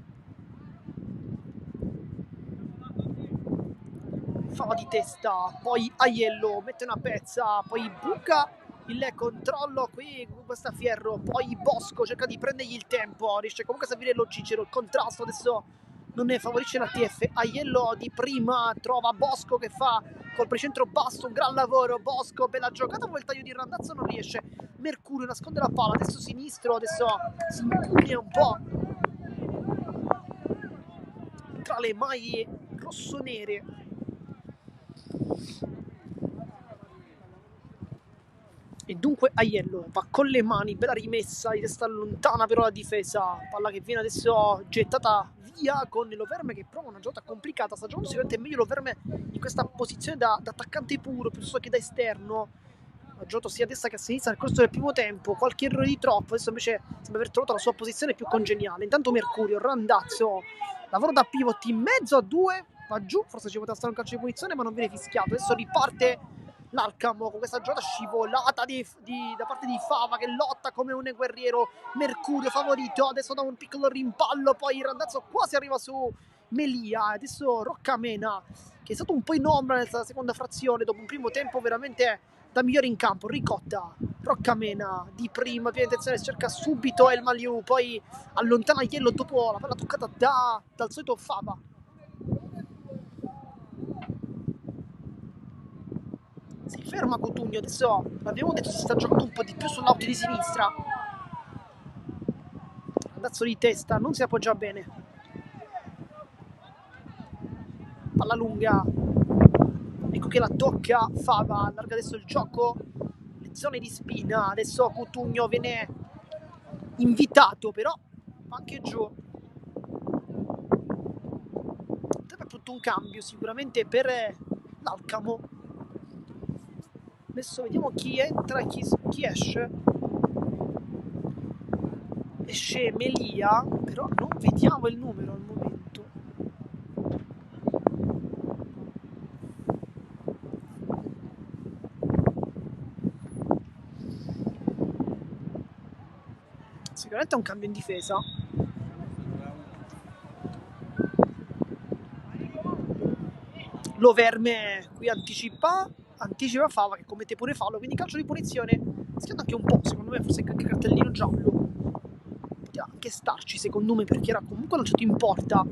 Fava di testa, poi Aiello mette una pezza, poi buca il controllo qui con questa Fierro, poi Bosco cerca di prendergli il tempo, riesce comunque a servire lo Cicero, il contrasto adesso non ne favorisce la TF. Aiello di prima trova Bosco che fa colpo di centro basso, un gran lavoro Bosco, bella giocata, poi il taglio di Randazzo non riesce. Mercurio nasconde la palla, adesso sinistro, adesso si impugna un po' tra le maglie rossonere. E dunque Aiello va con le mani, bella rimessa di testa lontana però la difesa, palla che viene adesso gettata via con Loverme che prova una giocata complicata. Sta giocando sicuramente meglio Loverme in questa posizione da attaccante puro piuttosto che da esterno. Ha giocato sia a destra che a sinistra nel corso del primo tempo, qualche errore di troppo, adesso invece sembra aver trovato la sua posizione più congeniale. Intanto Mercurio, Randazzo, lavoro da pivot in mezzo a due, va giù, forse ci poteva stare un calcio di punizione ma non viene fischiato. Adesso riparte l'Alcamo con questa giocata scivolata da parte di Fava che lotta come un guerriero. Mercurio favorito, adesso da un piccolo rimpallo, poi Randazzo quasi arriva su Melia. Adesso Roccamena che è stato un po' in ombra nella seconda frazione dopo un primo tempo veramente da migliore in campo. Ricotta, Roccamena di prima, piena intenzione, cerca subito El Maliu, poi allontana Aiello dopo la palla toccata dal solito Fava. Si ferma Cotugno, adesso l'abbiamo detto, si sta giocando un po' di più sull'auto di sinistra. Randazzo di testa, non si appoggia bene. Palla lunga, ecco che la tocca Fava, allarga adesso il gioco, le zone di spina, adesso Cotugno viene invitato però anche giù. Sarebbe appunto un cambio sicuramente per l'Alcamo. Adesso vediamo chi entra e chi esce. Esce Melia, però non vediamo il numero al momento. Sicuramente è un cambio in difesa. Loverme qui anticipa Fava che commette pure fallo, quindi calcio di punizione, rischiando anche un po', secondo me, forse anche cartellino giallo. Poteva anche starci, secondo me, perché era comunque lanciato in porta.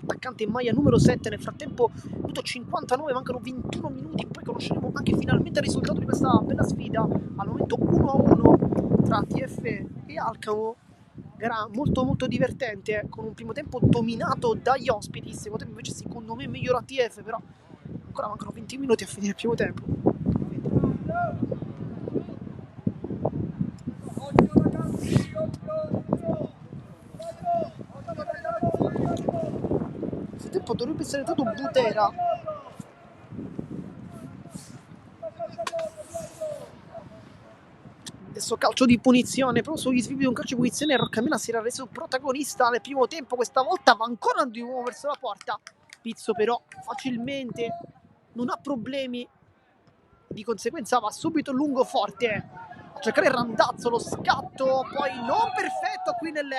Attaccante in maglia numero 7, nel frattempo minuto 59, mancano 21 minuti, poi conosceremo anche finalmente il risultato di questa bella sfida. Al momento 1-1 tra TF e Alcamo. Gara molto molto divertente, con un primo tempo dominato dagli ospiti, il secondo tempo invece secondo me migliora TF, però ancora mancano 20 minuti a finire il primo tempo. Nel tempo dovrebbe essere entrato Butera. Adesso calcio di punizione, proprio sugli sviluppi di un calcio di punizione Roccamena si era reso protagonista nel primo tempo, questa volta va ancora di nuovo verso la porta. Pizzo però facilmente non ha problemi, di conseguenza va subito lungo forte a cercare Randazzo, lo scatto poi non perfetto qui nel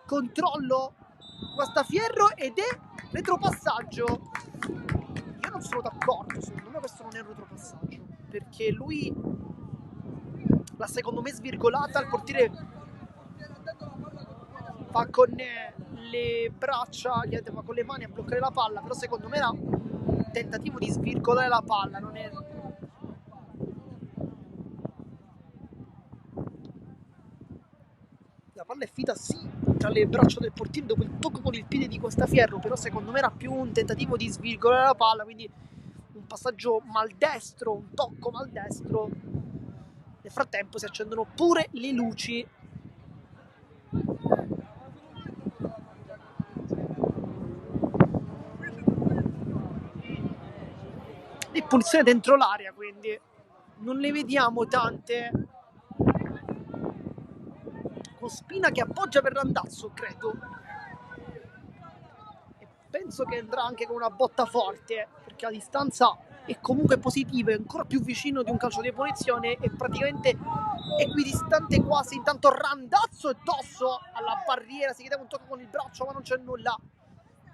controllo questa Fierro ed è retropassaggio. Io non sono d'accordo, secondo me questo non è un retropassaggio. perché lui l'ha secondo me svirgolata, il portiere va con le braccia, va con le mani a bloccare la palla, però secondo me era un tentativo di svirgolare la palla, non è... La palla è finita sì tra le braccia del portiere dopo il tocco con il piede di Guastaferro, però secondo me era più un tentativo di svirgolare la palla, quindi un passaggio maldestro, un tocco maldestro. Nel frattempo si accendono pure le luci. E punizione dentro l'area, quindi non ne vediamo tante. Con Spina che appoggia per l'andazzo, credo. E penso che andrà anche con una botta forte, perché la distanza è comunque positiva, è ancora più vicino di un calcio di punizione, è praticamente equidistante quasi. Intanto randazzo e tosso alla barriera, si chiedeva un tocco con il braccio ma non c'è nulla.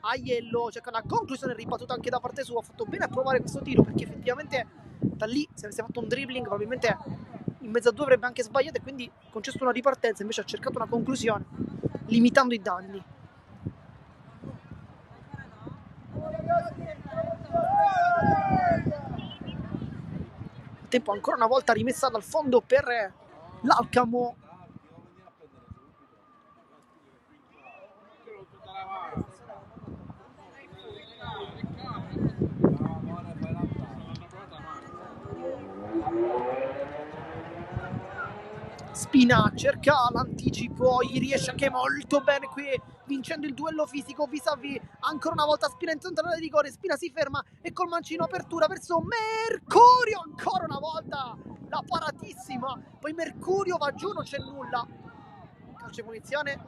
Aiello cerca una conclusione ribattuta anche da parte sua, ha fatto bene a provare questo tiro, perché effettivamente da lì se avesse fatto un dribbling probabilmente in mezzo a due avrebbe anche sbagliato e quindi concesso una ripartenza, invece ha cercato una conclusione limitando i danni. Il tempo ancora una volta rimessa dal fondo per l'Alcamo. Spina cerca l'anticipo, gli riesce anche molto bene qui, vincendo il duello fisico vis-à-vis. Ancora una volta Spina in zona di rigore, Spina si ferma e col mancino apertura verso Mercurio, ancora una volta la paratissima, poi Mercurio va giù, non c'è nulla. Calcio di punizione.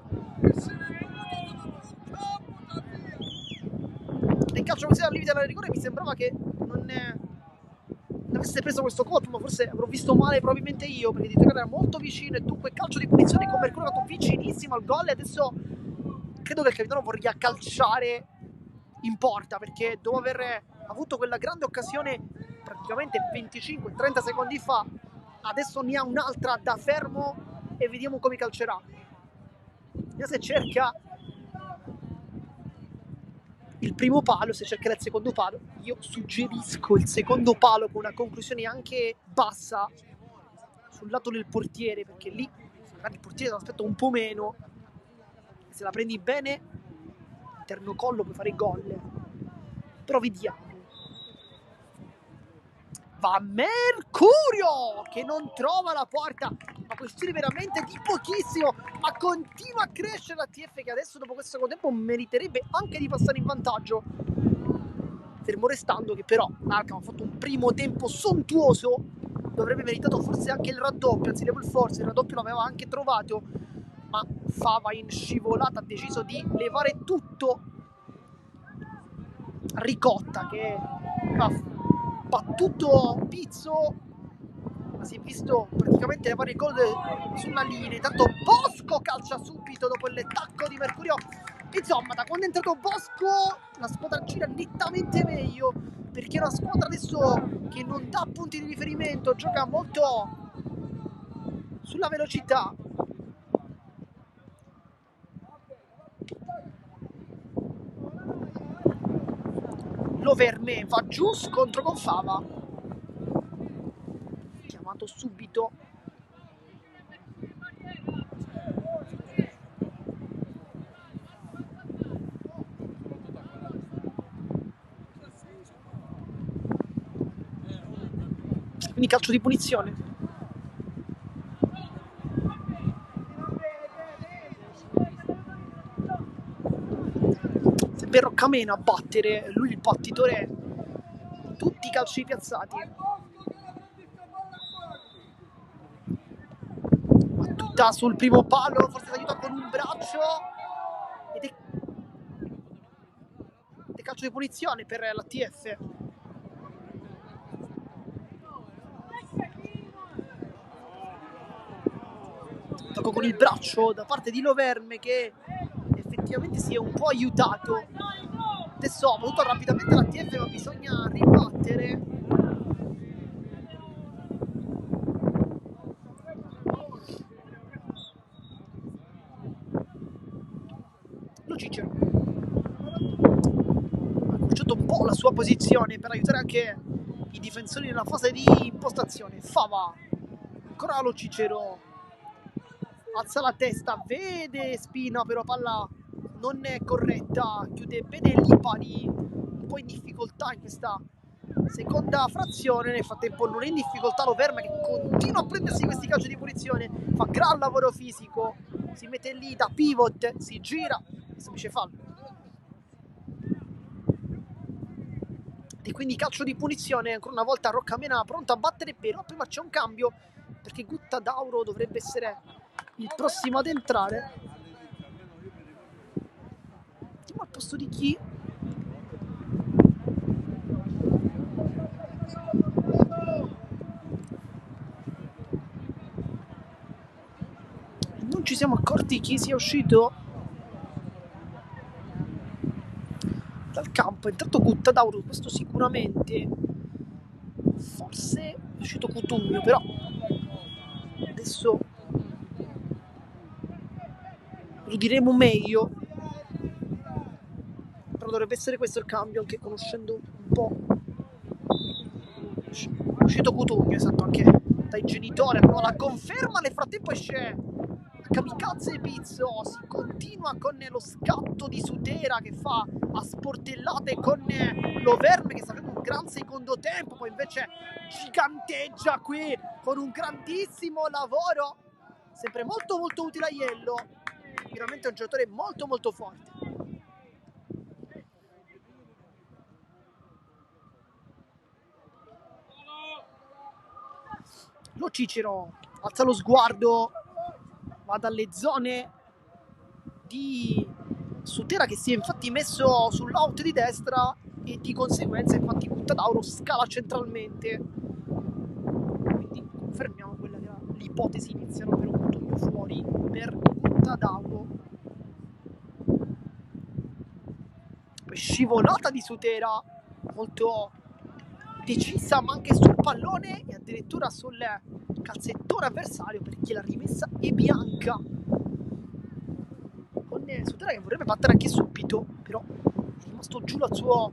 Nel calcio di punizione al limite della rigore mi sembrava che non avesse preso questo colpo, ma forse avrò visto male probabilmente io, perché di giocare era molto vicino e dunque calcio di punizione con Mercurio andato vicinissimo al gol e adesso credo che il capitano voglia calciare in porta, perché dopo aver avuto quella grande occasione praticamente 25-30 secondi fa, adesso ne ha un'altra da fermo e vediamo come calcerà. Se cerca il primo palo, se cercherà il secondo palo, io suggerisco il secondo palo con una conclusione anche bassa sul lato del portiere, perché lì magari il portiere aspetta un po' meno, se la prendi bene interno collo puoi fare gol, però vediamo. Va Mercurio che non trova la porta, ma questione veramente di pochissimo, ma continua a crescere la TF, che adesso dopo questo secondo tempo meriterebbe anche di passare in vantaggio, fermo restando che però l'Alcamo ha fatto un primo tempo sontuoso, dovrebbe meritato forse anche il raddoppio, anzi forse il raddoppio l'aveva anche trovato, ma Fava in scivolata ha deciso di levare tutto. Ricotta che ha battuto Pizzo, ma si è visto praticamente levare il gol sulla linea. Intanto Bosco calcia subito dopo il tacco di Mercurio. Insomma, da quando è entrato Bosco la squadra gira nettamente meglio, perché è una squadra adesso che non dà punti di riferimento, gioca molto sulla velocità. Loverme va giù, scontro con Fava, chiamato subito. Quindi calcio di punizione. Sembra Roccamena a battere, lui il battitore, tutti i calci piazzati. Battuta sul primo palo, forse si aiuta con un braccio ed è calcio di punizione per la TF. Tocco con il braccio da parte di Loverme, che effettivamente si è un po' aiutato. Adesso ha voluto rapidamente la TF, ma bisogna ribattere. sua posizione per aiutare anche i difensori nella fase di impostazione. Fava, ancora lo Cicero, alza la testa, vede Spina, però palla non è corretta, chiude bene Lipari, un po' in difficoltà in questa seconda frazione. Nel frattempo non è in difficoltà Loverme, che continua a prendersi questi calci di punizione, fa gran lavoro fisico, si mette lì da pivot, si gira, semplice fallo. E quindi calcio di punizione, ancora una volta Roccamena pronto a battere, però prima c'è un cambio, perché Guttadauro dovrebbe essere il prossimo ad entrare. Vediamo al posto di chi. Non ci siamo accorti chi sia uscito dal campo. È entrato Guttadauro, questo sicuramente. Forse è uscito Cutugno, però adesso lo diremo meglio. Però dovrebbe essere questo il cambio, anche conoscendo un po'. È uscito Cutugno, esatto, anche dai genitori, però la conferma. Nel frattempo esce Kamikaze Pizzo, si continua con lo scatto di Sutera che fa a sportellate con Loverme, che sta facendo un gran secondo tempo, poi invece giganteggia qui con un grandissimo lavoro, sempre molto molto utile a Iello, veramente un giocatore molto molto forte. Lo Cicero alza lo sguardo, va dalle zone di Sutera, che si è infatti messo sull'out di destra, e di conseguenza infatti Guttadauro scala centralmente, quindi confermiamo quella che era l'ipotesi iniziale, ovvero un Cutugno fuori per Guttadauro. Poi scivolata di Sutera molto decisa, ma anche sul pallone e addirittura sul calzettone avversario, perché la rimessa è bianca, con Sutera che vorrebbe battere anche subito, però è rimasto giù dal suo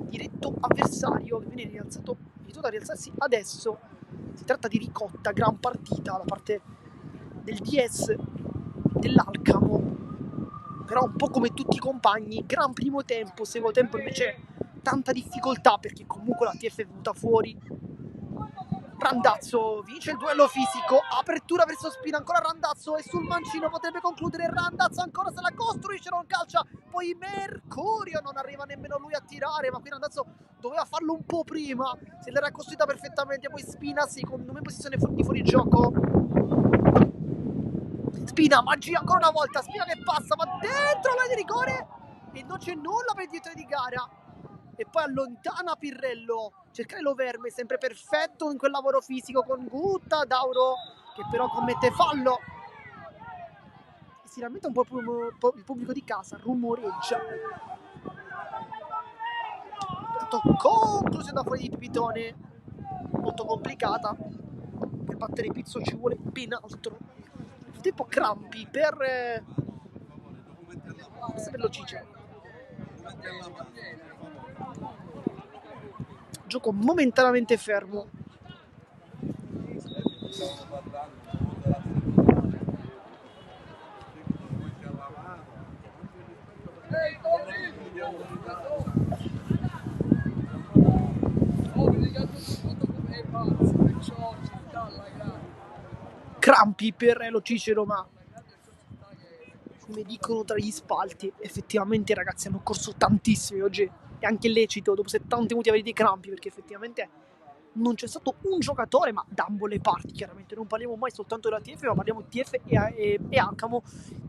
diretto avversario, che viene rialzato, aiutato a rialzarsi adesso. Si tratta di Ricotta, gran partita da parte del DS dell'Alcamo, però un po' come tutti i compagni, gran primo tempo, secondo tempo invece tanta difficoltà, perché comunque la TF è venuta fuori. Randazzo vince il duello fisico, apertura verso Spina, ancora Randazzo, e sul mancino potrebbe concludere Randazzo, ancora se la costruisce, non calcia, poi Mercurio, non arriva nemmeno lui a tirare, ma qui Randazzo doveva farlo un po' prima, se l'era costruita perfettamente. Poi Spina secondo me in posizione di fuorigioco, Spina, magia ancora una volta, Spina che passa, ma dentro la di rigore e non c'è nulla per il direttore di gara. E poi allontana Pirrello, cercare Loverme, sempre perfetto in quel lavoro fisico con Guttadauro, che però commette fallo e si lamenta un po' il pubblico di casa, rumoreggia. Conclusione da fuori di Pipitone, molto complicata, per battere Pizzo ci vuole ben altro. Nel tempo Crampi per lo Cicero. Gioco momentaneamente fermo. Crampi per lo Cicero, ma come dicono tra gli spalti, effettivamente ragazzi hanno corso tantissimi oggi. È anche lecito dopo 70 minuti avere dei crampi, perché effettivamente non c'è stato un giocatore, ma da ambo le parti chiaramente, non parliamo mai soltanto della TF, ma parliamo di TF e Alcamo.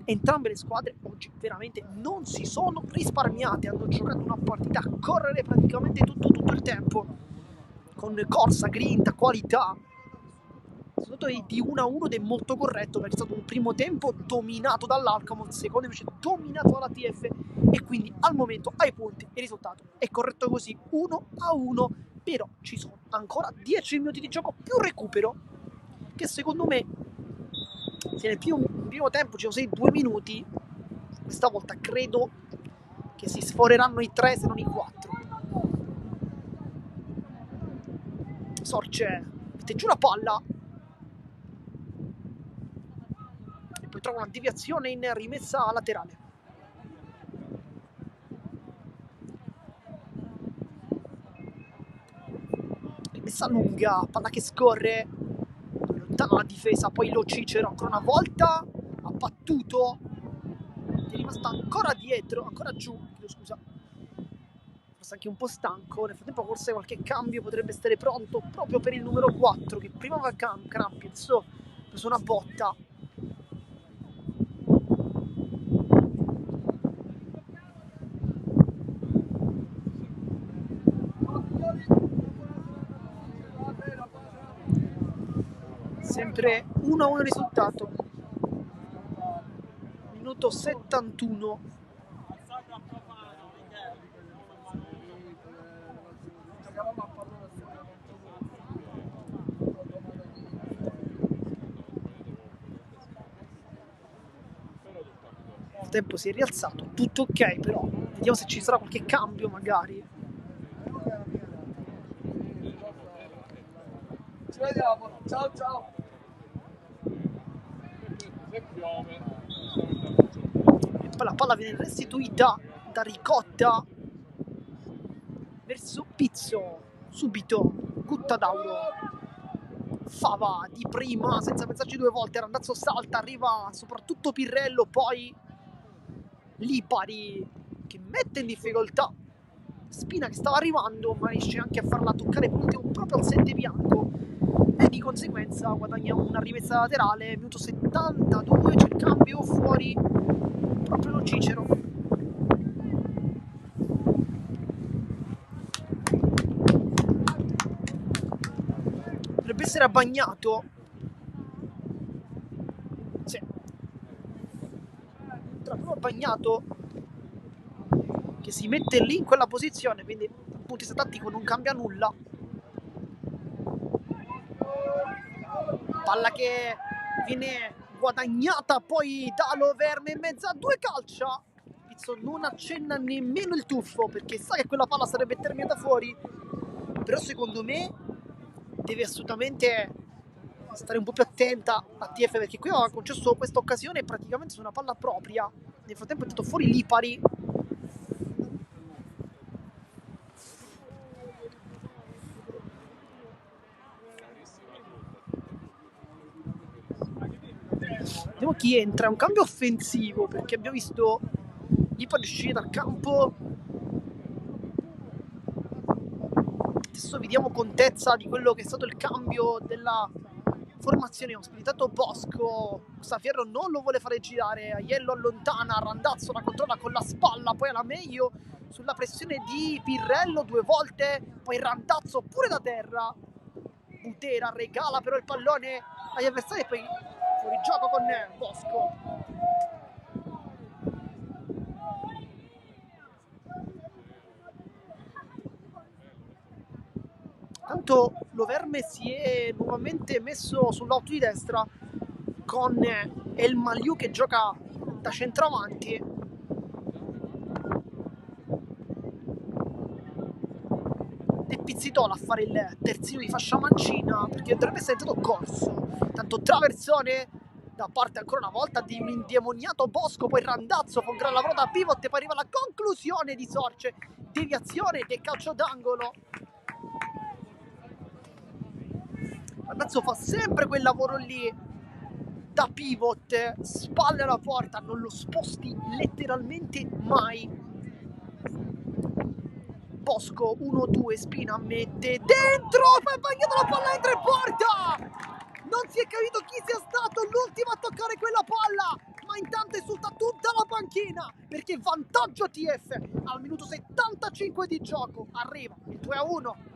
Entrambe le squadre oggi veramente non si sono risparmiate, hanno giocato una partita a correre praticamente tutto il tempo, con corsa, grinta, qualità, soprattutto di 1-1, ed è molto corretto, perché è stato un primo tempo dominato dall'Alcamo, un secondo invece dominato dalla TF, e quindi al momento ai punti il risultato è corretto così, 1-1. Però ci sono ancora 10 minuti di gioco più recupero, che secondo me, se nel primo tempo ci sono 2 minuti, questa volta credo che si sforeranno i 3 se non i 4. Sorce mette giù la palla e poi trova una deviazione in rimessa laterale. Rimessa lunga, palla che scorre lontana la difesa, poi Lo Cicero ancora una volta ha battuto, è rimasto ancora dietro, ancora giù, scusa, forse anche un po' stanco. Nel frattempo forse qualche cambio potrebbe essere pronto proprio per il numero 4 che prima aveva crampi, adesso ha preso una botta. Sempre 1-1 il risultato. Minuto 71. Il tempo si è rialzato, tutto ok, però vediamo se ci sarà qualche cambio magari. Ci vediamo, ciao ciao. E poi la palla viene restituita da Ricotta verso Pizzo, subito Guttadauro, Fava di prima senza pensarci due volte, Randazzo salta, arriva soprattutto Pirrello, poi Lipari che mette in difficoltà Spina che stava arrivando, ma riesce anche a farla toccare per ultimo proprio al 7 bianco e di conseguenza guadagna una rimessa laterale. Minuto 72, c'è il cambio, fuori proprio Lo Cicero. Dovrebbe essere abbagnato. Sì, tra proprio abbagnato che si mette lì in quella posizione, quindi dal punto di vista tattico non cambia nulla. Palla che viene guadagnata poi da Loverme in mezzo a due, calcia. Pizzo non accenna nemmeno il tuffo perché sa che quella palla sarebbe terminata fuori, però secondo me deve assolutamente stare un po' più attenta a TF perché qui aveva concesso questa occasione praticamente su una palla propria. Nel frattempo è andato fuori Lipari. Vediamo chi entra, è un cambio offensivo perché abbiamo visto Lipari uscire dal campo. Adesso vediamo contezza di quello che è stato il cambio della formazione. Ho splitato Bosco, Safierro non lo vuole fare girare, Aiello allontana, Randazzo la controlla con la spalla, poi alla meglio sulla pressione di Pirrello due volte, poi Randazzo pure da terra, Butera regala però il pallone agli avversari e poi fuori gioco con Bosco. Tanto Loverme si è nuovamente messo sull'auto di destra con El Maliu che gioca da centravanti. E Pizzitola a fare il terzino di fascia mancina perché dovrebbe essere stato corso. Tanto traversone da parte ancora una volta di un indemoniato Bosco, poi Randazzo con gran lavoro da pivot e poi arriva la conclusione di Sorce, deviazione e calcio d'angolo. Randazzo fa sempre quel lavoro lì da pivot, spalle alla porta, non lo sposti letteralmente mai. Bosco 1-2, Spina mette dentro, poi ha bagnato la palla dentro e porta! Non si è capito chi sia stato l'ultimo a toccare quella palla, ma intanto esulta tutta la panchina perché vantaggio TF al minuto 75 di gioco. Arriva il 2-1.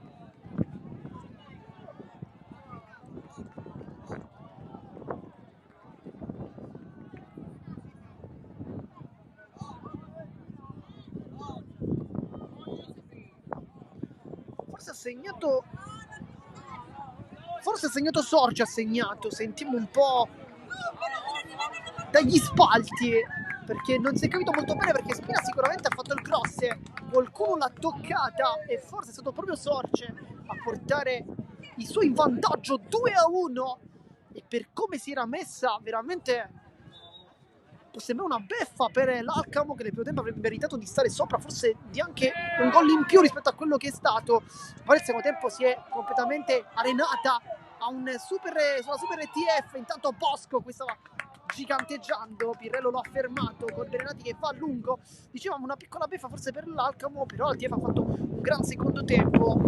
Forse ha segnato Sorge, ha segnato, sentiamo un po' dagli spalti perché non si è capito molto bene perché Spina sicuramente ha fatto il cross, qualcuno l'ha toccata e forse è stato proprio Sorge a portare i suoi in vantaggio 2-1, e per come si era messa veramente può sembrare una beffa per l'Alcamo, che nel primo tempo avrebbe meritato di stare sopra, forse di anche un gol in più rispetto a quello che è stato. Poi nel secondo tempo si è completamente arenata a sulla super ETF. Intanto Bosco qui stava giganteggiando, Pirello l'ha fermato con Berenati che fa a lungo. Dicevamo una piccola beffa forse per l'Alcamo, però l'TF ha fatto un gran secondo tempo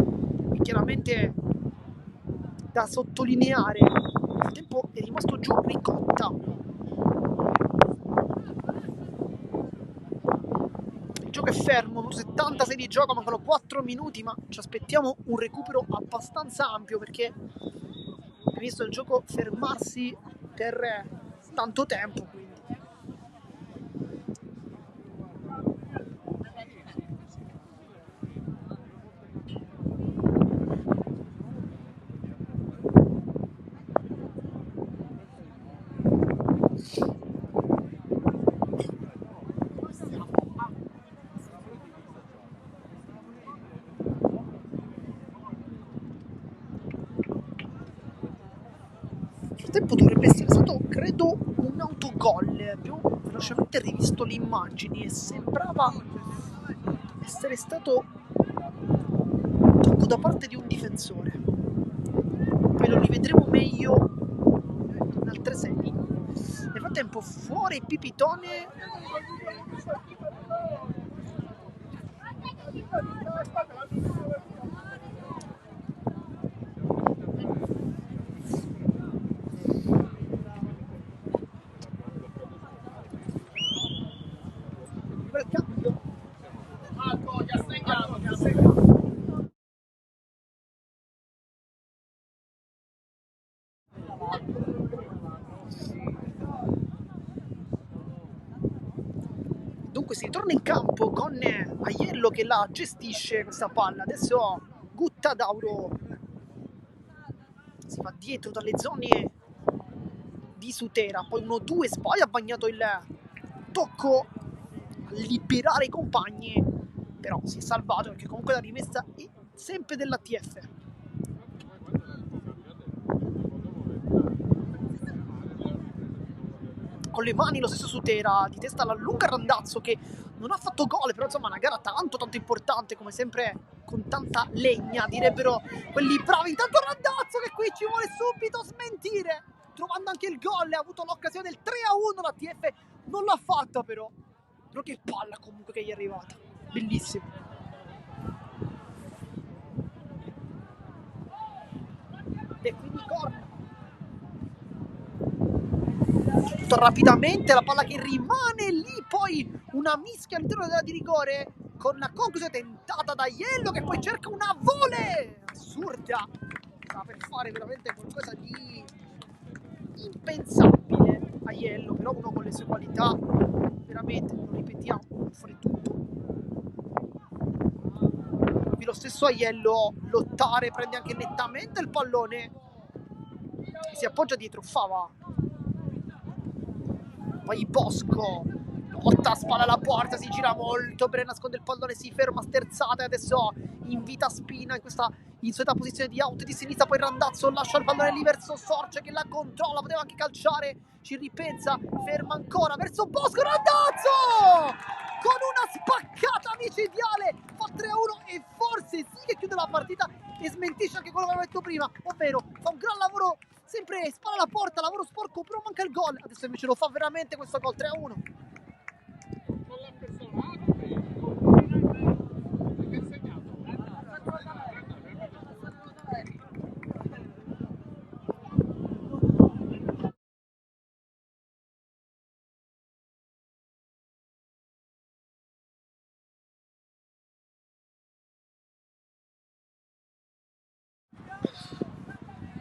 e chiaramente da sottolineare. Nel tempo è rimasto giù Ricotta. Il gioco è fermo, 76 di gioco, mancano 4 minuti, ma ci aspettiamo un recupero abbastanza ampio perché abbiamo visto il gioco fermarsi per tanto tempo, quindi. Il tempo dovrebbe essere stato, credo, un autogol. Abbiamo velocemente rivisto le immagini e sembrava essere stato un tocco da parte di un difensore. Poi lo rivedremo meglio in altre sedi. Nel frattempo fuori Pipitone. Bel cambio. Dunque si ritorna in campo con Aiello che la gestisce questa palla. Adesso Guttadauro si va dietro dalle zone di Sutera. Poi 1-2, poi ha bagnato il tocco a liberare i compagni, però si è salvato perché comunque la rimessa è sempre dell'ATF. Con le mani lo stesso Sutera, di testa alla lunga Randazzo che non ha fatto gol, però insomma una gara tanto importante, come sempre con tanta legna, direbbero quelli bravi. Intanto Randazzo che qui ci vuole subito smentire, trovando anche il gol, ha avuto l'occasione del 3-1, la TF non l'ha fatta però che palla comunque che gli è arrivata, bellissimo. E quindi corner. Tutto rapidamente, la palla che rimane lì, poi una mischia all'interno della di rigore con la conclusione tentata da Aiello che poi cerca una volley assurda, stava per fare veramente qualcosa di impensabile Aiello, però uno con le sue qualità veramente, lo ripetiamo, fuori tutto. Qui lo stesso Aiello lottare, prende anche nettamente il pallone e si appoggia dietro Fava. Poi Bosco lotta, spalla alla porta, si gira molto bene, nasconde il pallone, si ferma sterzata e adesso invita Spina in questa insolita posizione di out di sinistra. Poi Randazzo lascia il pallone lì verso Sorce che la controlla, poteva anche calciare, ci ripensa, ferma ancora verso Bosco. Randazzo con una spaccata micidiale fa 3-1 e forse sì che chiude la partita e smentisce anche quello che avevo detto prima, ovvero fa un gran lavoro, sempre spalla alla porta, lavoro sporco, però manca il gol. Adesso invece lo fa veramente questo gol, 3-1.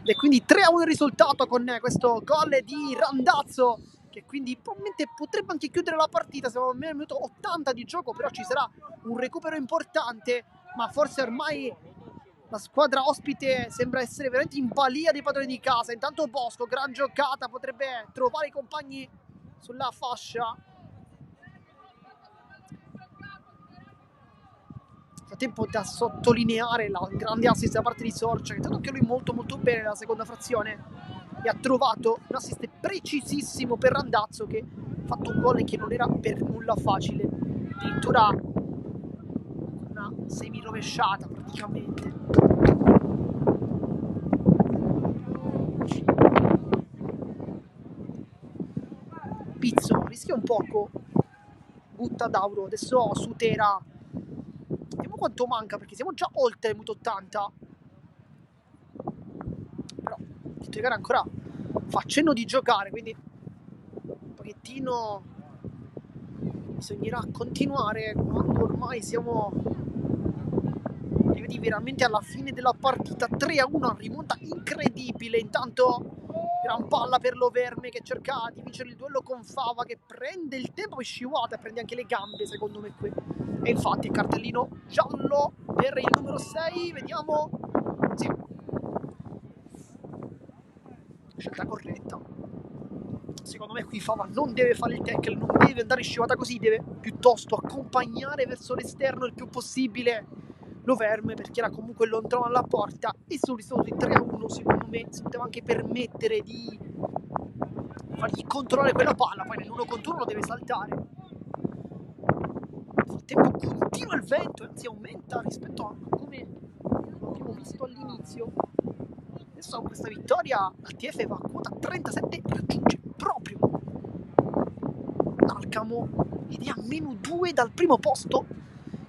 E quindi 3-1 il risultato con questo gol di Randazzo, che quindi probabilmente potrebbe anche chiudere la partita. Siamo al minuto 80 di gioco, però ci sarà un recupero importante, ma forse ormai la squadra ospite sembra essere veramente in balia dei padroni di casa. Intanto Bosco, gran giocata, potrebbe trovare i compagni sulla fascia. frattempo da sottolineare la grande assist da parte di Sorcia, che è stato anche lui molto molto bene nella seconda frazione e ha trovato un assist precisissimo per Randazzo, che ha fatto un gol che non era per nulla facile, addirittura una semi-rovesciata praticamente. Pizzo rischia un poco, butta Dauro, adesso Sutera, vediamo quanto manca perché siamo già oltre minuto 80, però il gara ancora fa cenno di giocare, quindi un pochettino bisognerà continuare quando ormai siamo arrivati veramente alla fine della partita. 3-1, rimonta incredibile. Intanto gran palla per Loverme che cerca di vincere il duello con Fava, che prende il tempo e scivolata e prende anche le gambe secondo me qui. E infatti cartellino giallo per il numero 6, vediamo, sì, scelta corretta. Secondo me qui Fava non deve fare il tackle, non deve andare scivolata così, deve piuttosto accompagnare verso l'esterno il più possibile Loverme, perché era comunque lontano dalla porta, e sul risultato di 3-1 secondo me si poteva anche permettere di fargli controllare quella palla. Poi nell'1 contro 1 deve saltare. Nel frattempo continua il vento, anzi aumenta rispetto a come abbiamo visto all'inizio. Adesso con questa vittoria la TF va a quota 37, raggiunge proprio Alcamo ed è a -2 dal primo posto,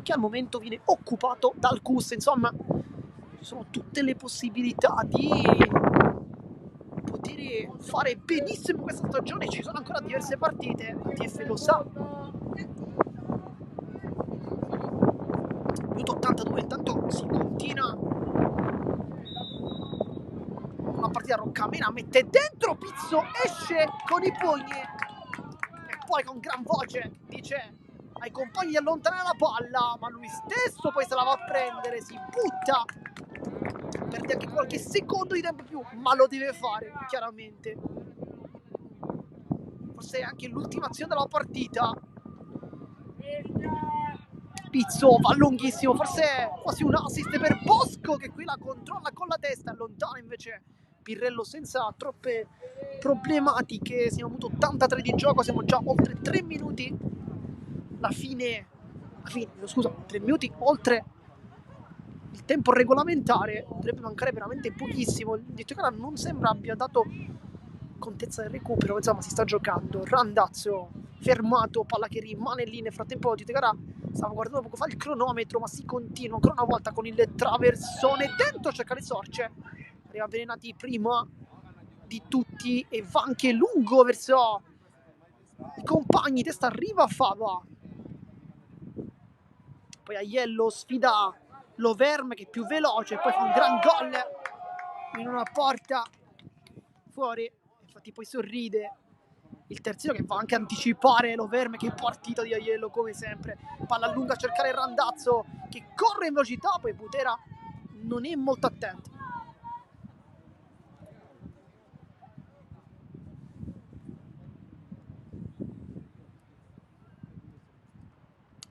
che al momento viene occupato dal CUS. Insomma, ci sono tutte le possibilità di poter fare benissimo questa stagione. Ci sono ancora diverse partite, la TF lo sa. Minuto 82, intanto si continua una partita. Roccamena mette dentro, Pizzo esce con i pugni e poi con gran voce dice ai compagni di allontanare la palla, ma lui stesso poi se la va a prendere, si butta, perde anche qualche secondo di tempo più, ma lo deve fare chiaramente. Forse è anche l'ultima azione della partita. Pizzo va lunghissimo, forse quasi un assist per Bosco, che qui la controlla con la testa, allontana invece Pirrello senza troppe problematiche. Siamo avuto 83 di gioco, siamo già oltre 3 minuti la fine, 3 minuti oltre il tempo regolamentare. Dovrebbe mancare veramente pochissimo. Il Dietro non sembra abbia dato contezza del recupero, insomma si sta giocando. Randazzo fermato, palla che rimane lì. Nel frattempo Dietro stavo guardando poco fa il cronometro, ma si continua ancora una volta con il traversone dentro a cercare Sorce. Arriva Avvelenati prima di tutti e va anche lungo verso i compagni. Testa arriva Fava, poi Aiello sfida Loverme che è più veloce, poi fa un gran gol in una porta fuori. Infatti poi sorride il terzino, che va anche a anticipare Loverme. Che partita di Aiello come sempre. Palla lunga a cercare Randazzo che corre in velocità, poi Butera non è molto attento.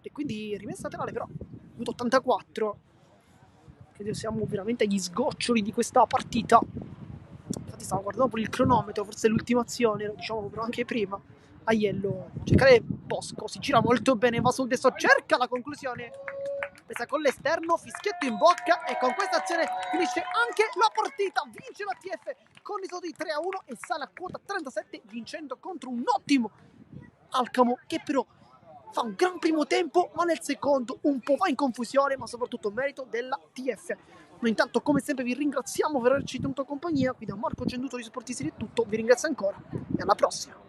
E quindi rimessa laterale, però minuto 84, credo siamo veramente agli sgoccioli di questa partita. Infatti stavo guardando pure il cronometro, forse l'ultima azione, lo diciamo però anche prima. Aiello cercare Bosco, si gira molto bene, va sul destro, cerca la conclusione, presa con l'esterno, fischietto in bocca, e con questa azione finisce anche la partita. Vince la TF con i risultati 3-1 e sale a quota 37, vincendo contro un ottimo Alcamo, che però fa un gran primo tempo, ma nel secondo un po' va in confusione, ma soprattutto merito della TF. Noi intanto come sempre vi ringraziamo per averci tenuto compagnia. Qui da Marco Genduto di Sportisti è tutto, vi ringrazio ancora e alla prossima.